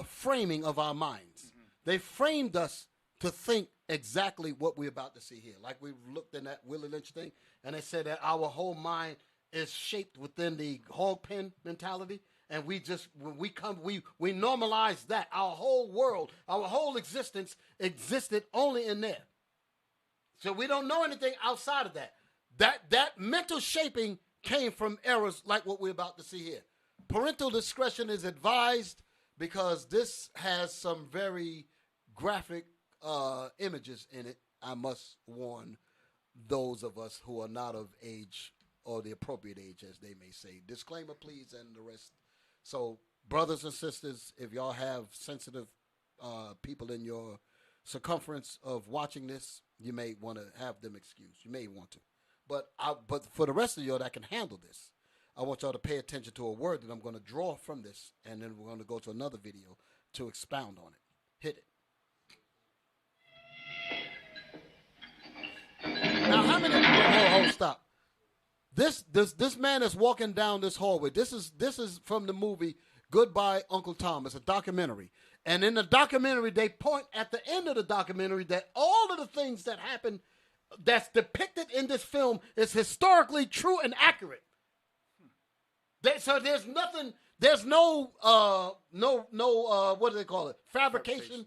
framing of our minds. Mm-hmm. They framed us to think exactly what we're about to see here. Like we looked in that Willie Lynch thing, and they said that our whole mind is shaped within the hog pen mentality, and we normalize that. Our whole world, our whole existence existed only in there. So we don't know anything outside of that. That mental shaping came from errors like what we're about to see here. Parental discretion is advised because this has some very graphic images in it. I must warn those of us who are not of age or the appropriate age, as they may say. Disclaimer, please, and the rest. So, brothers and sisters, if y'all have sensitive people in your circumference of watching this, you may want to have them excused. You may want to. But for the rest of y'all that can handle this, I want y'all to pay attention to a word that I'm going to draw from this, and then we're going to go to another video to expound on it. Hit it. Now, how many? Hold, stop. This man is walking down this hallway. This is from the movie Goodbye, Uncle Tom. It's a documentary. And in the documentary, they point at the end of the documentary that all of the things that happened that's depicted in this film is historically true and accurate. So there's nothing, there's no what do they call it? Fabrication,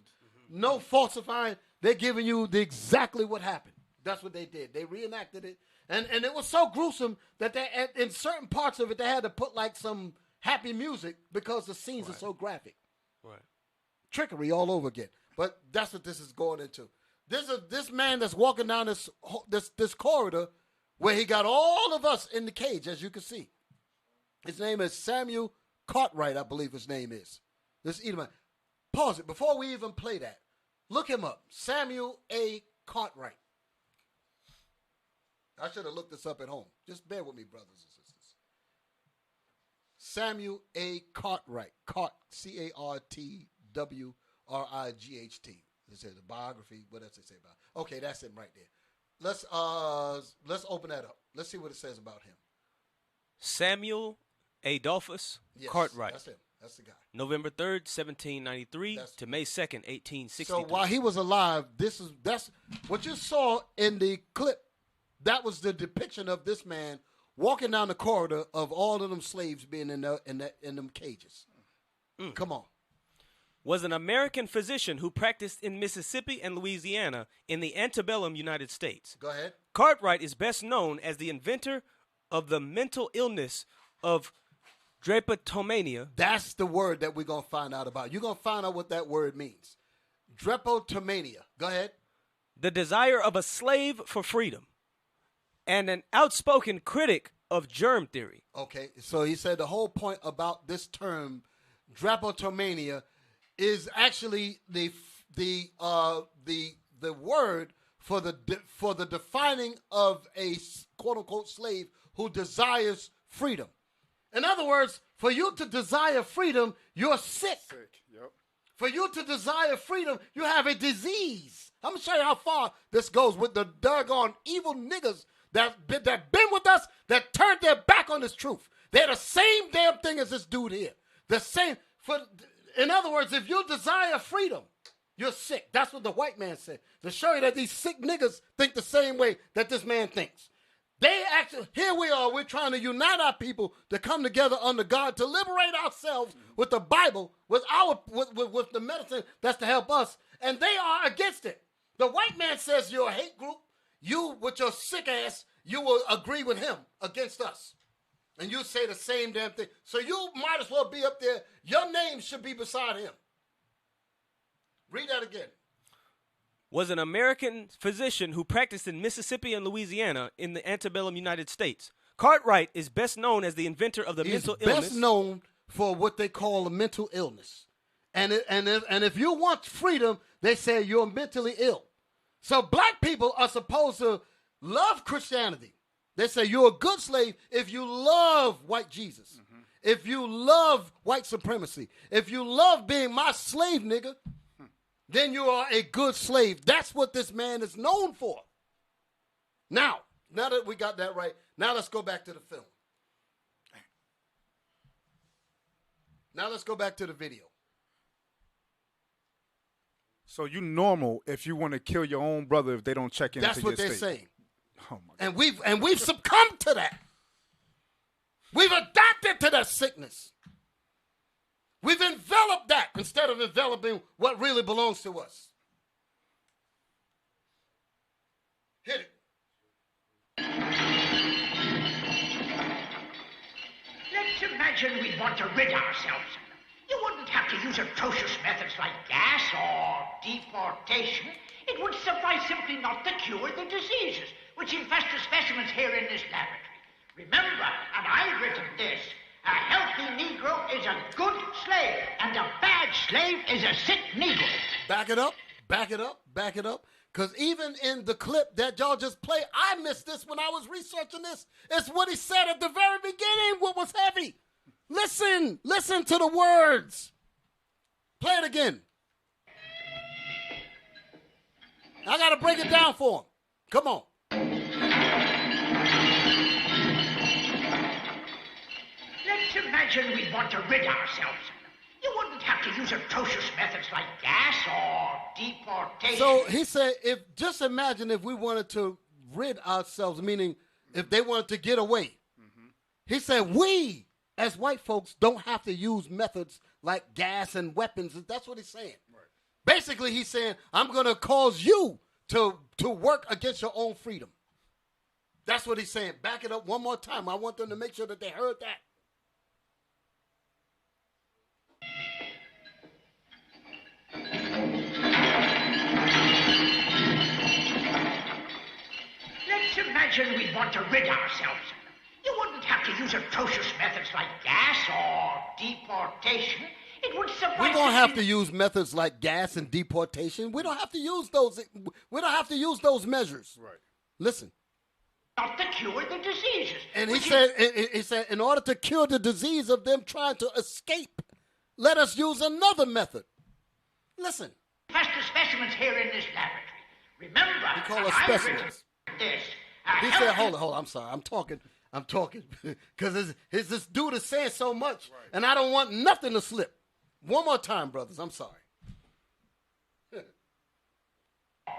no falsifying. They're giving you exactly what happened. That's what they did. They reenacted it. And it was so gruesome that in certain parts of it, they had to put like some happy music because the scenes are so graphic. Right. Trickery all over again. But that's what this is going into. This man that's walking down this corridor where he got all of us in the cage, as you can see. His name is Samuel Cartwright, I believe his name is. This Edomite. Pause it. Before we even play that, look him up. Samuel A. Cartwright. I should have looked this up at home. Just bear with me, brothers and sisters. Samuel A. Cartwright. C-A-R-T-W-R-I-G-H-T. It says a biography. What else it say about? Okay, that's him right there. Let's open that up. Let's see what it says about him. Samuel Adolphus Cartwright. That's him. That's the guy. November 3rd, 1793 to May 2nd, 1863. So while he was alive, that's what you saw in the clip. That was the depiction of this man walking down the corridor of all of them slaves being in them cages. Come on. Was an American physician who practiced in Mississippi and Louisiana in the antebellum United States. Go ahead. Cartwright is best known as the inventor of the mental illness of drapetomania. That's the word that we're going to find out about. You're going to find out what that word means. Drapetomania. Go ahead. The desire of a slave for freedom. And an outspoken critic of germ theory. Okay, so he said the whole point about this term, drapetomania, is actually the word for the defining of a quote unquote slave who desires freedom. In other words, for you to desire freedom, you're sick. Yep. For you to desire freedom, you have a disease. I'm gonna show you how far this goes with the doggone evil niggas that been with us, that turned their back on this truth. They're the same damn thing as this dude here. The same. In other words, if you desire freedom, you're sick. That's what the white man said. To show you that these sick niggas think the same way that this man thinks. They actually, here we are, we're trying to unite our people to come together under God to liberate ourselves with the Bible, with the medicine that's to help us, and they are against it. The white man says you're a hate group. You, with your sick ass, you will agree with him against us. And you say the same damn thing. So you might as well be up there. Your name should be beside him. Read that again. Was an American physician who practiced in Mississippi and Louisiana in the antebellum United States. Cartwright is best known as the inventor of the mental illness. Best known for what they call a mental illness. And if you want freedom, they say you're mentally ill. So black people are supposed to love Christianity. They say you're a good slave if you love white Jesus. Mm-hmm. If you love white supremacy. If you love being my slave, nigga, then you are a good slave. That's what this man is known for. Now that we got that right, now let's go back to the film. Now let's go back to the video. So you normal if you want to kill your own brother if they don't check in. That's what they're state. saying. Oh my God. And we've succumbed to that. We've adapted to that sickness. We've enveloped that instead of enveloping what really belongs to us. Hit it. Let's imagine we want to rid ourselves of them. You wouldn't have to use atrocious methods like gas or deportation. It would suffice simply not to cure the diseases which infest the specimens here in this laboratory. Remember, and I've written this, a healthy Negro is a good slave, and a bad slave is a sick Negro. Back it up, back it up, back it up. Because even in the clip that y'all just played, I missed this when I was researching this. It's what he said at the very beginning, what was heavy. Listen to the words. Play it again. I got to break it down for him. Come on. Let's imagine we want to rid ourselves of them. You wouldn't have to use atrocious methods like gas or deportation. So he said, just imagine if we wanted to rid ourselves, meaning if they wanted to get away. Mm-hmm. He said, we, as white folks, don't have to use methods like gas and weapons. That's what he's saying. Right. Basically, he's saying, I'm going to cause you to work against your own freedom. That's what he's saying. Back it up one more time. I want them to make sure that they heard that. Let's imagine we want to rid ourselves of them. You wouldn't have to use atrocious methods like gas or deportation. It would suffice. We don't have to use methods like gas and deportation. We don't have to use those. We don't have to use those measures. Right. Listen. Not to cure the diseases. And he said, in order to cure the disease of them trying to escape, let us use another method. Listen. Infest the specimens here in this laboratory. Remember, he called us specimens. This. He said, hold on. I'm sorry. I'm talking. Because this dude is saying so much, right, and I don't want nothing to slip. One more time, brothers. I'm sorry.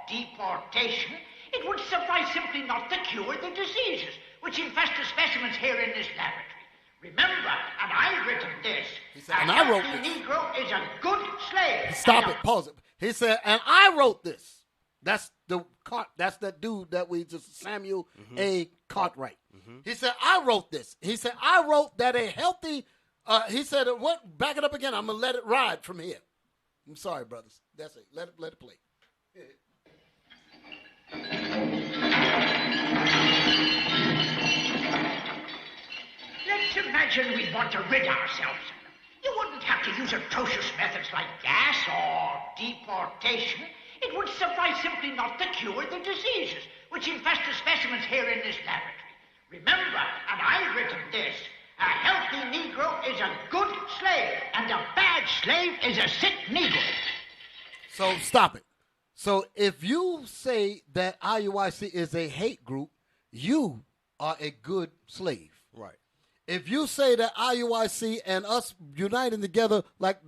Deportation. It would suffice simply not to cure the diseases which infest the specimens here in this laboratory. Remember, and I've written this. He said, and I wrote this. A Negro is a good slave. Stop it. Pause it. He said, and I wrote this. That's that dude that we just, Samuel A. Cartwright. Mm-hmm. He said, I wrote this. He said, I wrote that a healthy, he said, what? Back it up again. I'm going to let it ride from here. I'm sorry, brothers. That's it. Let it play. Let's imagine we want to rid ourselves of them. You wouldn't have to use atrocious methods like gas or deportation. It would suffice simply not to cure the diseases which infest the specimens here in this laboratory. Remember, and I've written this, a healthy Negro is a good slave, and a bad slave is a sick Negro. So stop it. So if you say that IUIC is a hate group, you are a good slave. Right. If you say that IUIC and us uniting together, like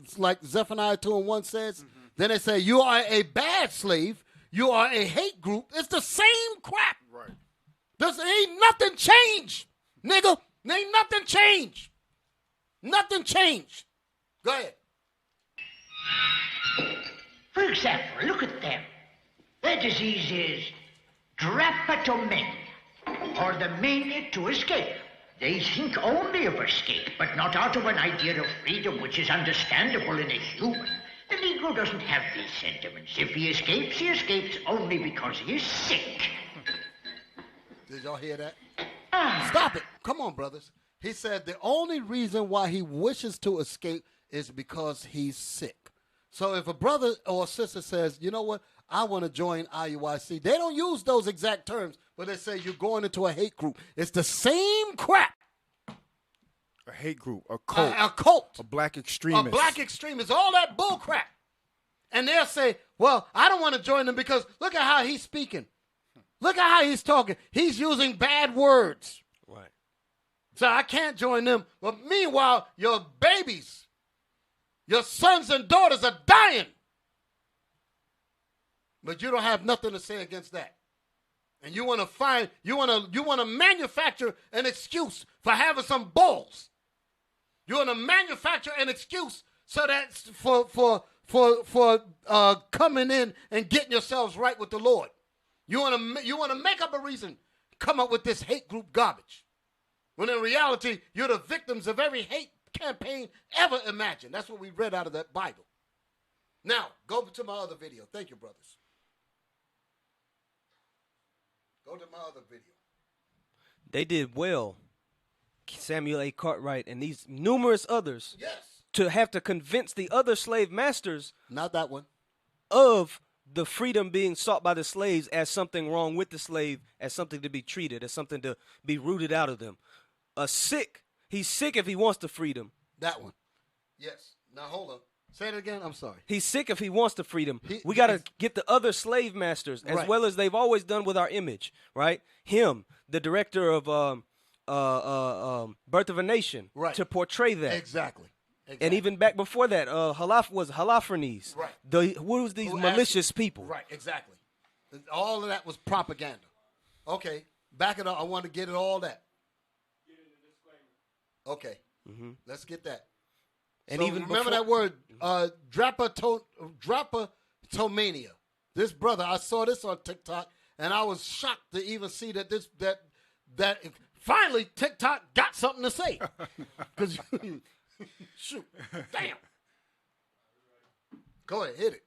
Zephaniah 2:1 says, then they say you are a bad slave, you are a hate group. It's the same crap. Right. The Because ain't nothing changed, nigga. Ain't nothing changed. Nothing changed. Go ahead. For example, look at them. Their disease is drapetomania, or the mania to escape. They think only of escape, but not out of an idea of freedom which is understandable in a human. The Negro doesn't have these sentiments. If he escapes only because he is sick. Did y'all hear that? Stop it. Come on, brothers. He said the only reason why he wishes to escape is because he's sick. So if a brother or a sister says, you know what, I want to join IUIC, they don't use those exact terms, but they say you're going into a hate group. It's the same crap. A hate group, a cult. A cult. A black extremist. A black extremist, all that bull crap. And they'll say, well, I don't want to join them because look at how he's speaking. Look at how he's talking. He's using bad words. Right. So I can't join them. But meanwhile, your babies, your sons and daughters are dying. But you don't have nothing to say against that. And you want to manufacture an excuse for having some balls. You want to manufacture an excuse so that's for coming in and getting yourselves right with the Lord. You want to make up a reason, come up with this hate group garbage. When in reality, you're the victims of every hate campaign ever imagined. That's what we read out of that Bible. Now, go to my other video. Thank you, brothers. Go to my other video. They did well, Samuel A. Cartwright and these numerous others, to have to convince the other slave masters, not that one, of the freedom being sought by the slaves as something wrong with the slave, as something to be treated, as something to be rooted out of them. He's sick if he wants the freedom. That one. Yes. Now hold on. Say it again. I'm sorry. He's sick if he wants the freedom. We got to get the other slave masters, as well as they've always done with our image, right? Him, the director of Birth of a Nation, to portray that. Exactly. And even back before that, Holofernes. Right. What was these malicious people? Right, exactly. All of that was propaganda. Okay, back it up. I want to get it all that. Okay, let's get that. And so even remember that word, drapetomania. This brother, I saw this on TikTok, and I was shocked to even see that that finally TikTok got something to say. Because shoot, damn. Go ahead, hit it.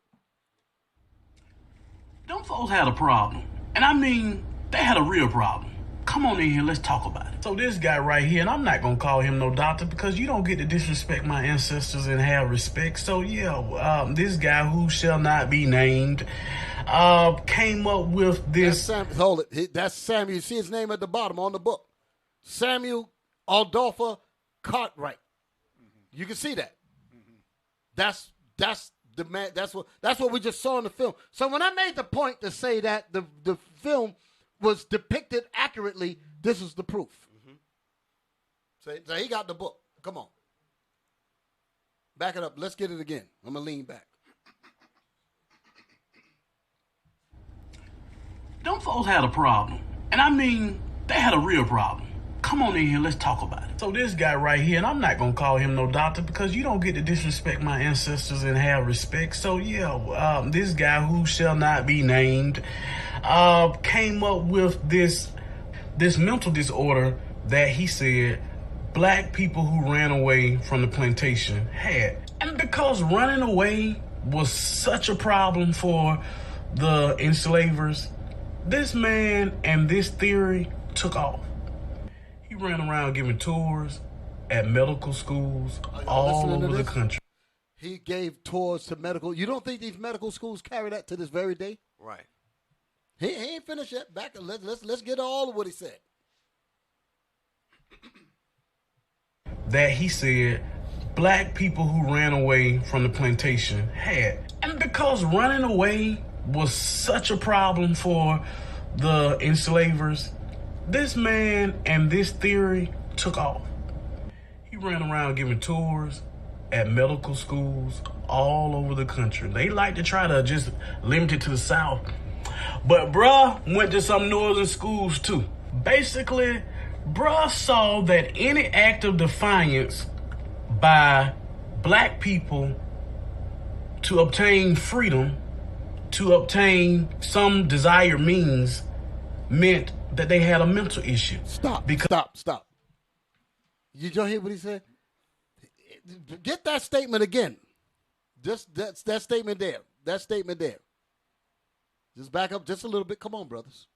Them folks had a problem. And I mean, they had a real problem. Come on in here, let's talk about it. So this guy right here, and I'm not going to call him no doctor because you don't get to disrespect my ancestors and have respect. So yeah, this guy who shall not be named came up with this. Hold it. That's Samuel. You see his name at the bottom on the book. Samuel Adolpha Cartwright. You can see that. That's the man. That's what we just saw in the film. So when I made the point to say that the film was depicted accurately, this is the proof. So he got the book. Come on. Back it up. Let's get it again. I'm going to lean back. Them folks had a problem. And I mean, they had a real problem. Come on in here, let's talk about it. So this guy right here, and I'm not going to call him no doctor because you don't get to disrespect my ancestors and have respect. So yeah, this guy who shall not be named came up with this mental disorder that he said black people who ran away from the plantation had. And because running away was such a problem for the enslavers, this man and this theory took off. He ran around giving tours at medical schools all over the country. He gave tours to medical. You don't think these medical schools carry that to this very day? Right. He ain't finished yet. Back. Let's get all of what he said. That he said black people who ran away from the plantation had. And because running away was such a problem for the enslavers, this man and this theory took off. He ran around giving tours at medical schools all over the country. They like to try to just limit it to the South. But bruh went to some northern schools too. Basically, bruh saw that any act of defiance by black people to obtain freedom, to obtain some desired means, meant that they had a mental issue. Stop. Did y'all hear what he said? Get that statement again. Just that statement there. That statement there. Just back up just a little bit. Come on, brothers.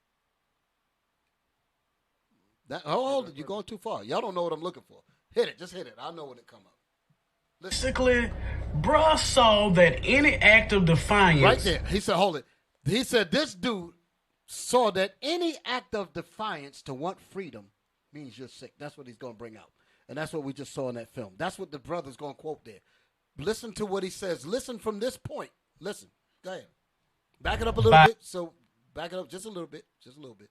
Hold it. You're going too far. Y'all don't know what I'm looking for. Hit it. Just hit it. I know when it come up. Basically, bruh saw that any act of defiance. Right there. He said, hold it. He said, this dude saw that any act of defiance to want freedom means you're sick. That's what he's going to bring out. And that's what we just saw in that film. That's what the brother's going to quote there. Listen to what he says. Listen from this point. Listen. Go ahead. Back it up a little bit. So back it up just a little bit. Just a little bit.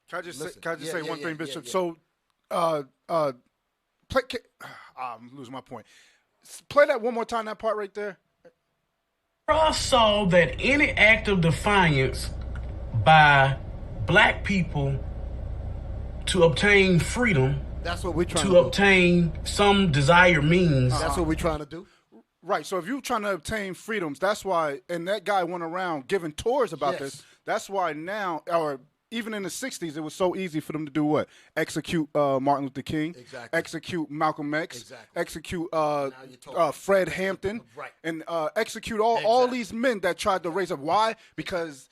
Can I just say one thing, Bishop? Yeah. So, I'm losing my point. Play that one more time, that part right there. Bruh saw that any act of defiance by black people to obtain freedom, that's what we're trying to obtain some desired means. That's what we're trying to do. Right. So if you're trying to obtain freedoms, that's why, and that guy went around giving tours about this. That's why now, or even in the 60s, it was so easy for them to do what? Execute Martin Luther King. Exactly. Execute Malcolm X. Exactly. Execute Fred Hampton. Right. And execute all these men that tried to raise up. Why? Because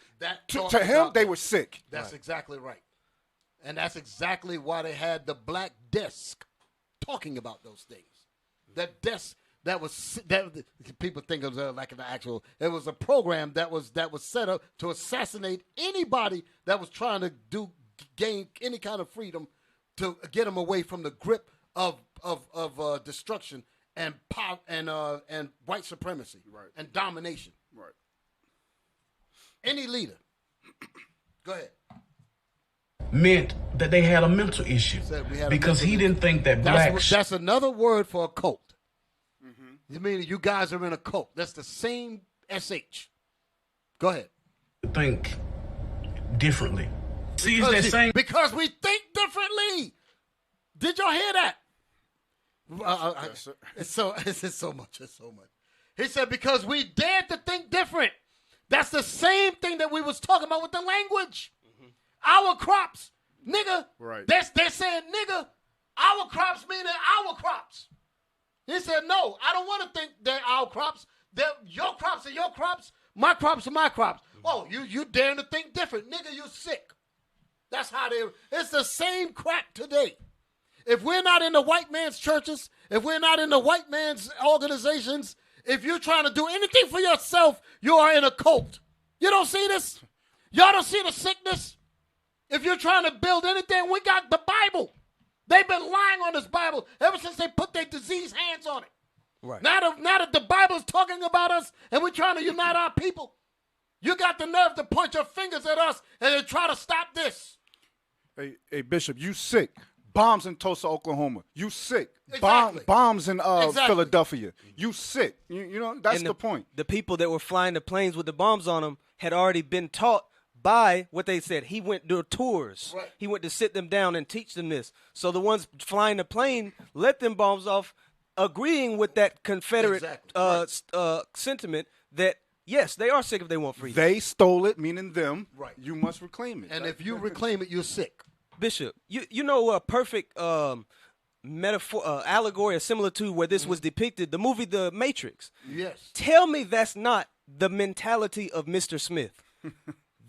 to him, they were sick. That's exactly right. And that's exactly why they had the black desk talking about those things. That desk that people think of like an actual. It was a program that was set up to assassinate anybody that was trying to gain any kind of freedom, to get them away from the grip of destruction and power and white supremacy and domination. Right. Any leader. Go ahead. Meant that they had a mental issue because he didn't think that that's another word for a cult. You mean you guys are in a cult? That's the same SH. Go ahead. Think differently. See, because it's that same. Because we think differently. Did y'all hear that? Yes, sir. It's so much. He said because we dared to think different. That's the same thing that we was talking about with the language. Our crops, nigga. Right. They're saying, nigga, our crops meaning our crops. He said, no, I don't want to think they're our crops. They're your crops are your crops. My crops are my crops. Oh, you daring to think different. Nigga, you sick. That's how it's the same crap today. If we're not in the white man's churches, if we're not in the white man's organizations, if you're trying to do anything for yourself, you are in a cult. You don't see this? Y'all don't see the sickness? If you're trying to build anything, we got the Bible. They've been lying on this Bible ever since they put their diseased hands on it. Right. Now that the Bible's talking about us and we're trying to unite our people, you got the nerve to point your fingers at us and then try to stop this. Hey, Bishop, you sick. Bombs in Tulsa, Oklahoma. You sick. Exactly. Bombs in Philadelphia. You sick. You know, that's the point. The people that were flying the planes with the bombs on them had already been taught by what they said. He went to tours. Right. He went to sit them down and teach them this. So the ones flying the plane let them bombs off, agreeing with that Confederate sentiment that, yes, they are sick if they want freedom. They stole it, meaning them. Right. You must reclaim it. And if you reclaim it, you're sick. Bishop, you know a perfect metaphor, allegory or similar to where this was depicted, the movie The Matrix. Yes. Tell me that's not the mentality of Mr. Smith.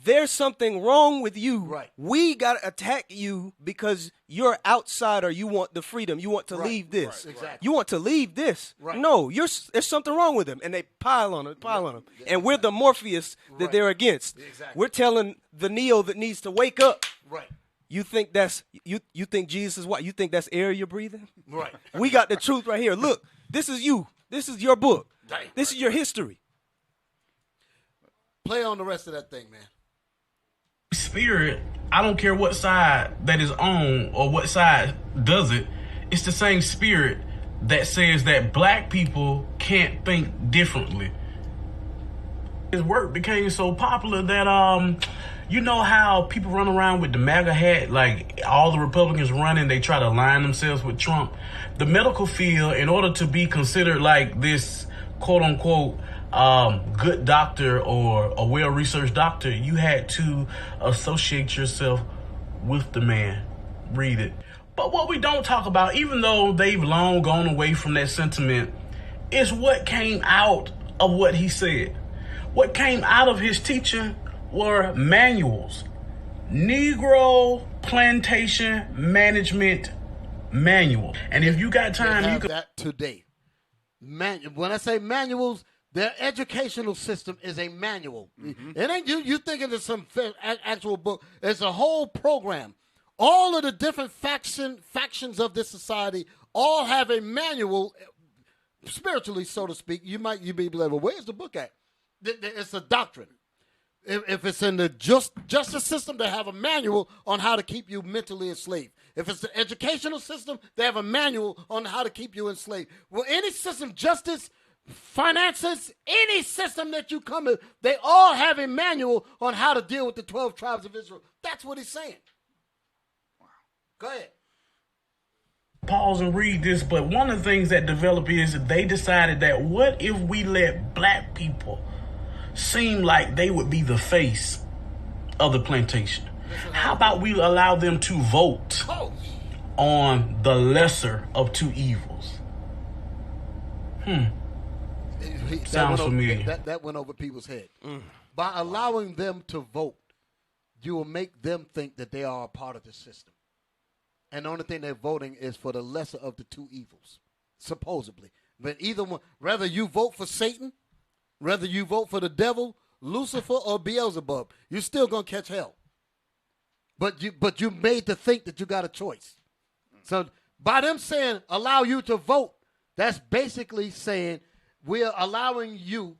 There's something wrong with you. Right. We got to attack you because you're outside or you want the freedom. You want to leave this. Right. Exactly. You want to leave this. Right. No, there's something wrong with him. And they pile on him. And we're the Morpheus that they're against. Exactly. We're telling the Neo that needs to wake up. Right. You think that's you think Jesus is what? You think that's air you're breathing? Right. We got the truth right here. Look, this is you. This is your book. This is your history. Play on the rest of that thing, man. Spirit, I don't care what side that is on or what side does it, it's the same spirit that says that black people can't think differently. His work became so popular that You know how people run around with the MAGA hat, like all the Republicans running, they try to align themselves with Trump. The medical field, in order to be considered like this quote unquote good doctor or a well-researched doctor, you had to associate yourself with the man. Read it. But what we don't talk about, even though they've long gone away from that sentiment, is what came out of what he said. What came out of his teaching were manuals. Negro plantation management manual. And if you got time, you could that today. When I say manuals, their educational system is a manual. It ain't you thinking it's some actual book. It's a whole program. All of the different factions of this society all have a manual, spiritually, so to speak. You be like, well, where's the book at? It's a doctrine. If it's in the justice system, they have a manual on how to keep you mentally enslaved. If it's the educational system, they have a manual on how to keep you enslaved. Well, any system, justice, finances, any system that you come in, they all have a manual on how to deal with the 12 tribes of Israel. That's what he's saying. Wow. Go ahead. Pause and read this, but one of the things that developed is they decided that what if we let black people seem like they would be the face of the plantation? How about we allow them to vote on the lesser of two evils? Sounds familiar. That went over people's head. By allowing them to vote, you will make them think that they are a part of the system. And the only thing they're voting is for the lesser of the two evils, supposedly. But either one, whether you vote for Satan, whether you vote for the devil, Lucifer, or Beelzebub, you're still going to catch hell. But you made to think that you got a choice. So by them saying allow you to vote, that's basically saying we're allowing you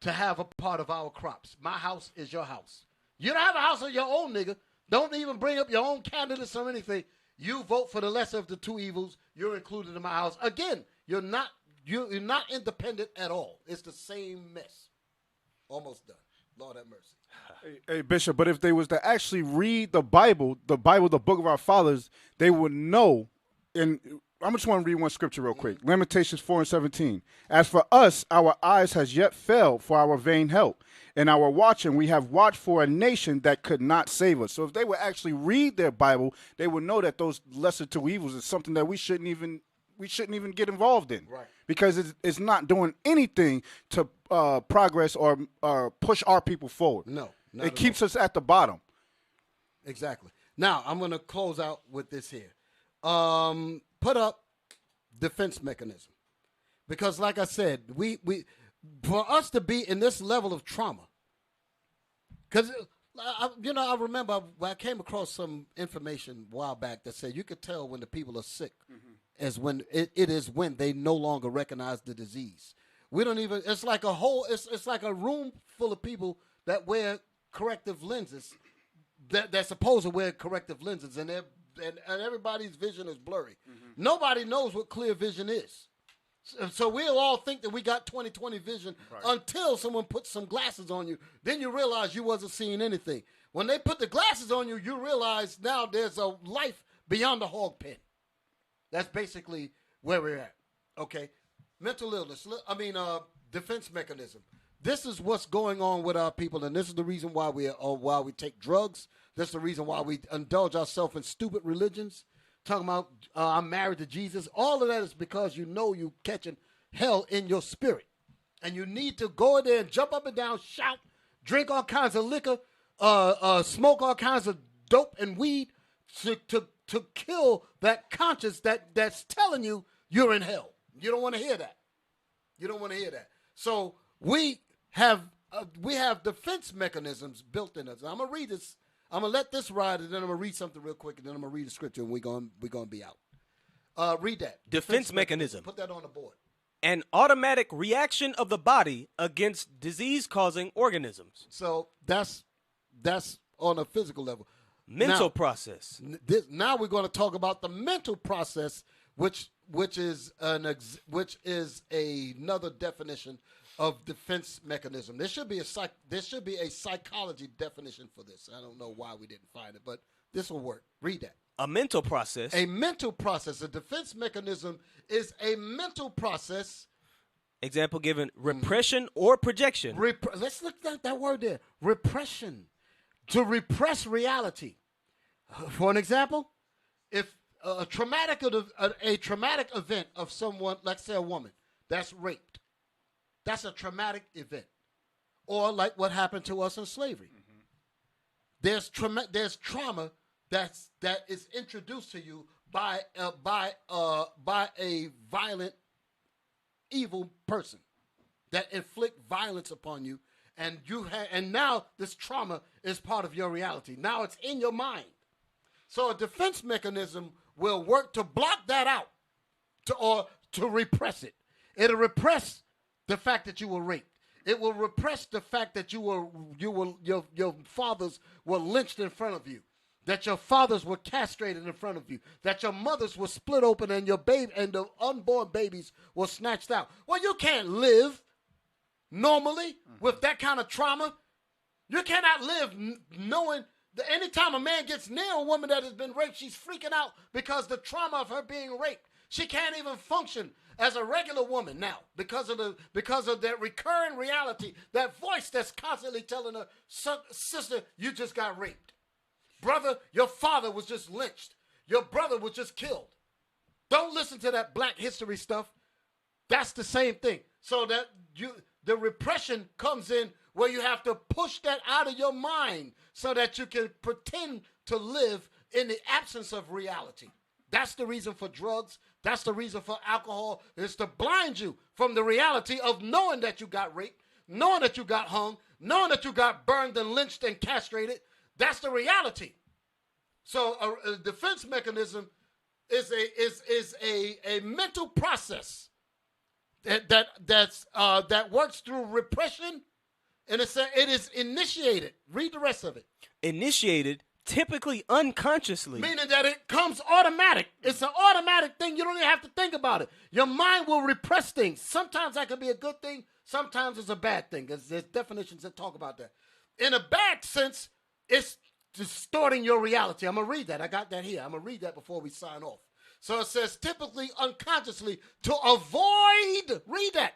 to have a part of our crops. My house is your house. You don't have a house of your own, nigga. Don't even bring up your own candidates or anything. You vote for the lesser of the two evils. You're included in my house. Again, you're not independent at all. It's the same mess. Almost done. Lord have mercy. Hey, Bishop, but if they was to actually read the Bible, the book of our fathers, they would know. And I just want to read one scripture real quick. Lamentations 4:17. As for us, our eyes has yet failed for our vain help. In our watching, we have watched for a nation that could not save us. So if they would actually read their Bible, they would know that those lesser two evils is something that we shouldn't even get involved in. Right. Because it's not doing anything to progress or push our people forward. No. It keeps us at the bottom. Exactly. Now, I'm going to close out with this here. Put up defense mechanism. Because like I said, we for us to be in this level of trauma, because, I remember I came across some information a while back that said you could tell when the people are sick as when it is when they no longer recognize the disease. We don't even, it's like it's like a room full of people that wear corrective lenses, they're supposed to wear corrective lenses, and everybody's vision is blurry. Nobody knows what clear vision is. So we'll all think that we got 20/20 vision until someone puts some glasses on you. Then you realize you wasn't seeing anything. When they put the glasses on you, you realize now there's a life beyond the hog pen. That's basically where we're at. Okay, mental illness. Defense mechanism. This is what's going on with our people, and this is the reason why we take drugs. This is the reason why we indulge ourselves in stupid religions. Talking about I'm married to Jesus. All of that is because you know you catching hell in your spirit. And you need to go in there and jump up and down, shout, drink all kinds of liquor, smoke all kinds of dope and weed to kill that conscience that's telling you you're in hell. You don't want to hear that. You don't want to hear that. So we have defense mechanisms built in us. I'm going to read this. I'm going to let this ride, and then I'm going to read something real quick, and then I'm going to read the scripture, and we're going to be out. Read that. Defense mechanism. Put that on the board. An automatic reaction of the body against disease-causing organisms. So that's on a physical level. Mental process. Now we're going to talk about the mental process, which is another definition of defense mechanism. There should be a psychology definition for this. I don't know why we didn't find it, but this will work. Read that. A mental process. A mental process. A defense mechanism is a mental process. Example given, repression or projection. Let's look at that word there. Repression. To repress reality. For an example, if a traumatic event of someone, let's say a woman, that's raped. That's a traumatic event. Or like what happened to us in slavery. Mm-hmm. There's trauma that is introduced to you by a violent, evil person that inflict violence upon you, and now this trauma is part of your reality. Now it's in your mind. So a defense mechanism will work to block that out, or to repress it. It'll repress the fact that you were raped. It will repress the fact that your fathers were lynched in front of you, that your fathers were castrated in front of you, that your mothers were split open and your baby and the unborn babies were snatched out. Well, you can't live normally with that kind of trauma. You cannot live knowing that anytime a man gets near a woman that has been raped, she's freaking out because the trauma of her being raped. She can't even function as a regular woman now because of that recurring reality, that voice that's constantly telling her, sister, you just got raped. Brother, your father was just lynched. Your brother was just killed. Don't listen to that Black history stuff. That's the same thing. So that the repression comes in where you have to push that out of your mind so that you can pretend to live in the absence of reality. That's the reason for drugs. That's the reason for alcohol, is to blind you from the reality of knowing that you got raped, knowing that you got hung, knowing that you got burned and lynched and castrated. That's the reality. So a defense mechanism is a mental process that works through repression, and it is initiated. Read the rest of it. Initiated, typically unconsciously. Meaning that it comes automatic. It's an automatic thing. You don't even have to think about it. Your mind will repress things. Sometimes that can be a good thing. Sometimes it's a bad thing. There's definitions that talk about that. In a bad sense, it's distorting your reality. I'm going to read that. I got that here. I'm going to read that before we sign off. So it says typically unconsciously to avoid, read that.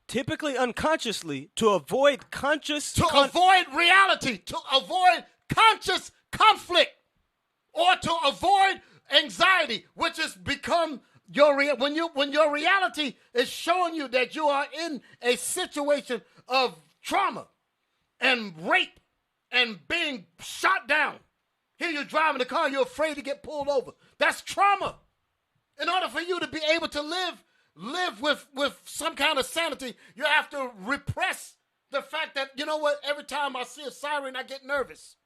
Typically unconsciously to avoid conscious. To avoid reality, to avoid conscious conflict, or to avoid anxiety, which has become when your reality is showing you that you are in a situation of trauma and rape and being shot down. Here you're driving the car, you're afraid to get pulled over. That's trauma. In order for you to be able to live with some kind of sanity, you have to repress the fact that, you know what, every time I see a siren, I get nervous.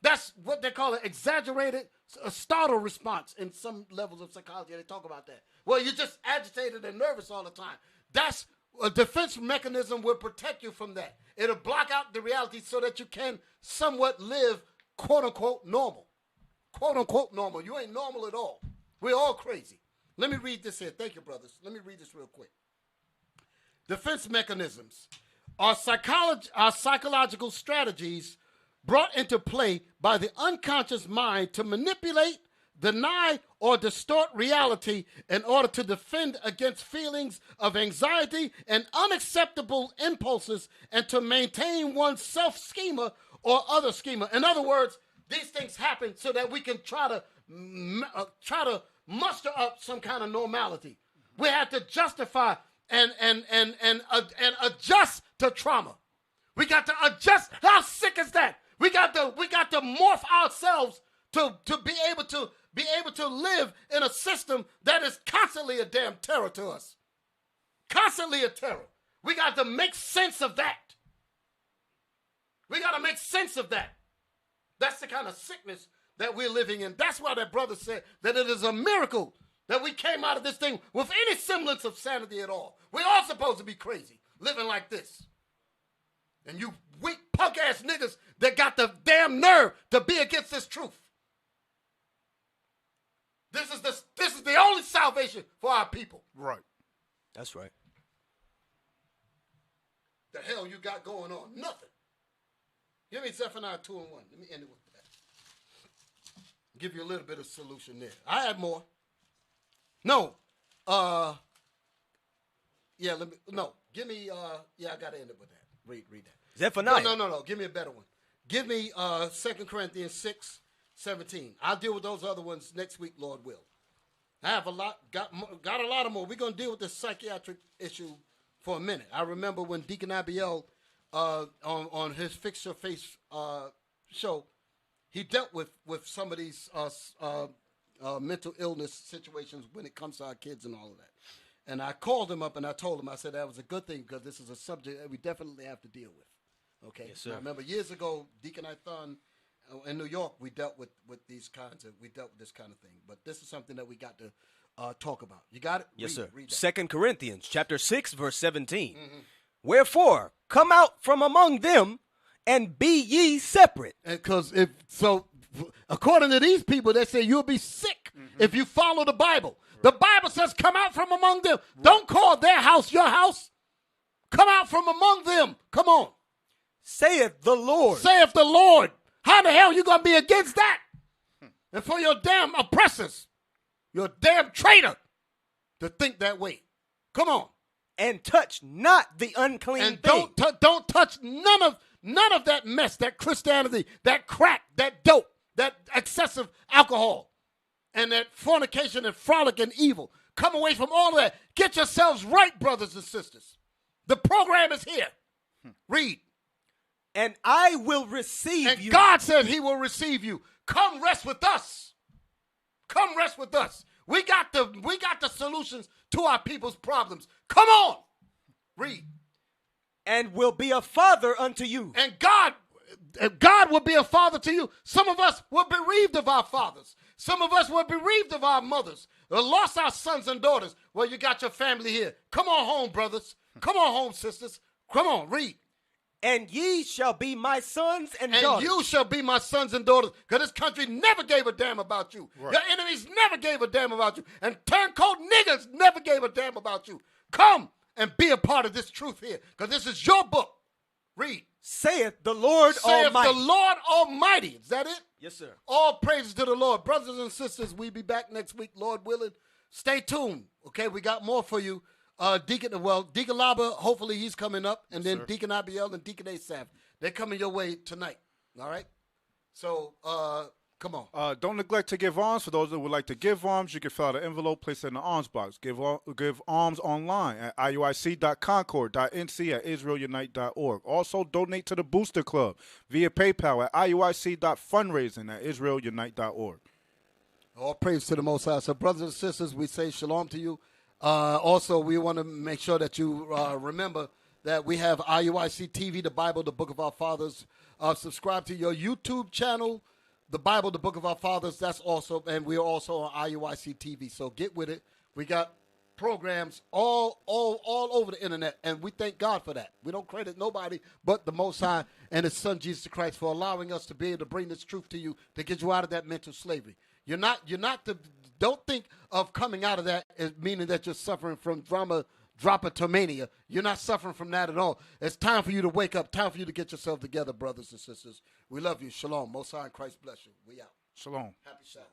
That's what they call an exaggerated startle response in some levels of psychology. They talk about that. Well, you're just agitated and nervous all the time. That's a defense mechanism will protect you from that. It'll block out the reality so that you can somewhat live, quote unquote, normal. Quote unquote normal. You ain't normal at all. We're all crazy. Let me read this here. Thank you, brothers. Let me read this real quick. Defense mechanisms are psychological strategies brought into play by the unconscious mind to manipulate, deny, or distort reality in order to defend against feelings of anxiety and unacceptable impulses and to maintain one's self-schema or other schema. In other words, these things happen so that we can try to muster up some kind of normality. We have to justify and adjust to trauma. We got to adjust. How sick is that? We got to morph ourselves to be able to live in a system that is constantly a damn terror to us. Constantly a terror. We got to make sense of that. We got to make sense of that. That's the kind of sickness that we're living in. That's why that brother said that it is a miracle that we came out of this thing with any semblance of sanity at all. We're all supposed to be crazy, living like this. And you weak punk-ass niggas that got the damn nerve to be against this truth. This is the only salvation for our people. Right. That's right. the hell you got going on? Nothing. Give me Zephaniah 2:1. Let me end it with that. Give you a little bit of solution there. I have more. No. Yeah, give me, I got to end it with that. Read that. Zephaniah. No. Give me a better one. Give me 2 Corinthians 6:17. I'll deal with those other ones next week, Lord will. I have a lot, got a lot of more. We're going to deal with this psychiatric issue for a minute. I remember when Deacon Abiel, on his Fix Your Face show, he dealt with some of these mental illness situations when it comes to our kids and all of that. And I called him up and I told him, I said, that was a good thing because this is a subject that we definitely have to deal with. Okay? Yes, sir. I remember years ago, Deacon Ithon in New York, we dealt with this kind of thing. But this is something that we got to talk about. You got it? Yes, sir. Read 2 Corinthians chapter 6, verse 17. Mm-hmm. Wherefore, come out from among them and be ye separate. Because according to these people, they say you'll be sick if you follow the Bible. Right. The Bible says, come out from among them. Right. Don't call their house your house. Come out from among them. Come on. Saith the Lord. Saith the Lord. How the hell are you going to be against that? And for your damn oppressors, your damn traitor, to think that way. Come on. And touch not the unclean thing. Don't touch none of that mess, that Christianity, that crack, that dope, that excessive alcohol, and that fornication and frolic and evil. Come away from all of that. Get yourselves right, brothers and sisters. The program is here. Read. And I will receive you. And God said he will receive you. Come rest with us. Come rest with us. We got the solutions to our people's problems. Come on. Read. And will be a father unto you. And God will be a father to you. Some of us were bereaved of our fathers. Some of us were bereaved of our mothers. Lost our sons and daughters. Well, you got your family here. Come on home, brothers. Come on home, sisters. Come on, read. And ye shall be my sons and daughters. And you shall be my sons and daughters. Because this country never gave a damn about you. Right. Your enemies never gave a damn about you. And turncoat niggas never gave a damn about you. Come and be a part of this truth here. Because this is your book. Read. Saith the Lord Almighty. Saith the Lord Almighty. Is that it? Yes, sir. All praises to the Lord. Brothers and sisters, we'll be back next week, Lord willing. Stay tuned. Okay, we got more for you. Deacon Laba, hopefully he's coming up. And then Deacon Abiel and Deacon Asaph. They're coming your way tonight. All right? So, come on. Don't neglect to give alms. For those that would like to give alms, you can fill out an envelope, place it in the alms box. Give alms online at iuic.concord.nc@israelunite.org. Also, donate to the Booster Club via PayPal at iuic.fundraising@israelunite.org. All praise to the Most High. So, brothers and sisters, we say shalom to you. Also, we want to make sure that you remember that we have IUIC TV, the Bible, the Book of Our Fathers. Subscribe to your YouTube channel, the Bible, the Book of Our Fathers. That's also, and we're also on IUIC TV. So get with it. We got programs all over the internet, and we thank God for that. We don't credit nobody but the Most High and His Son Jesus Christ for allowing us to be able to bring this truth to you to get you out of that mental slavery. Don't think of coming out of that as meaning that you're suffering from dropatomania. You're not suffering from that at all. It's time for you to wake up. Time for you to get yourself together, brothers and sisters. We love you. Shalom. Most High in Christ bless you. We out. Shalom. Happy Sabbath.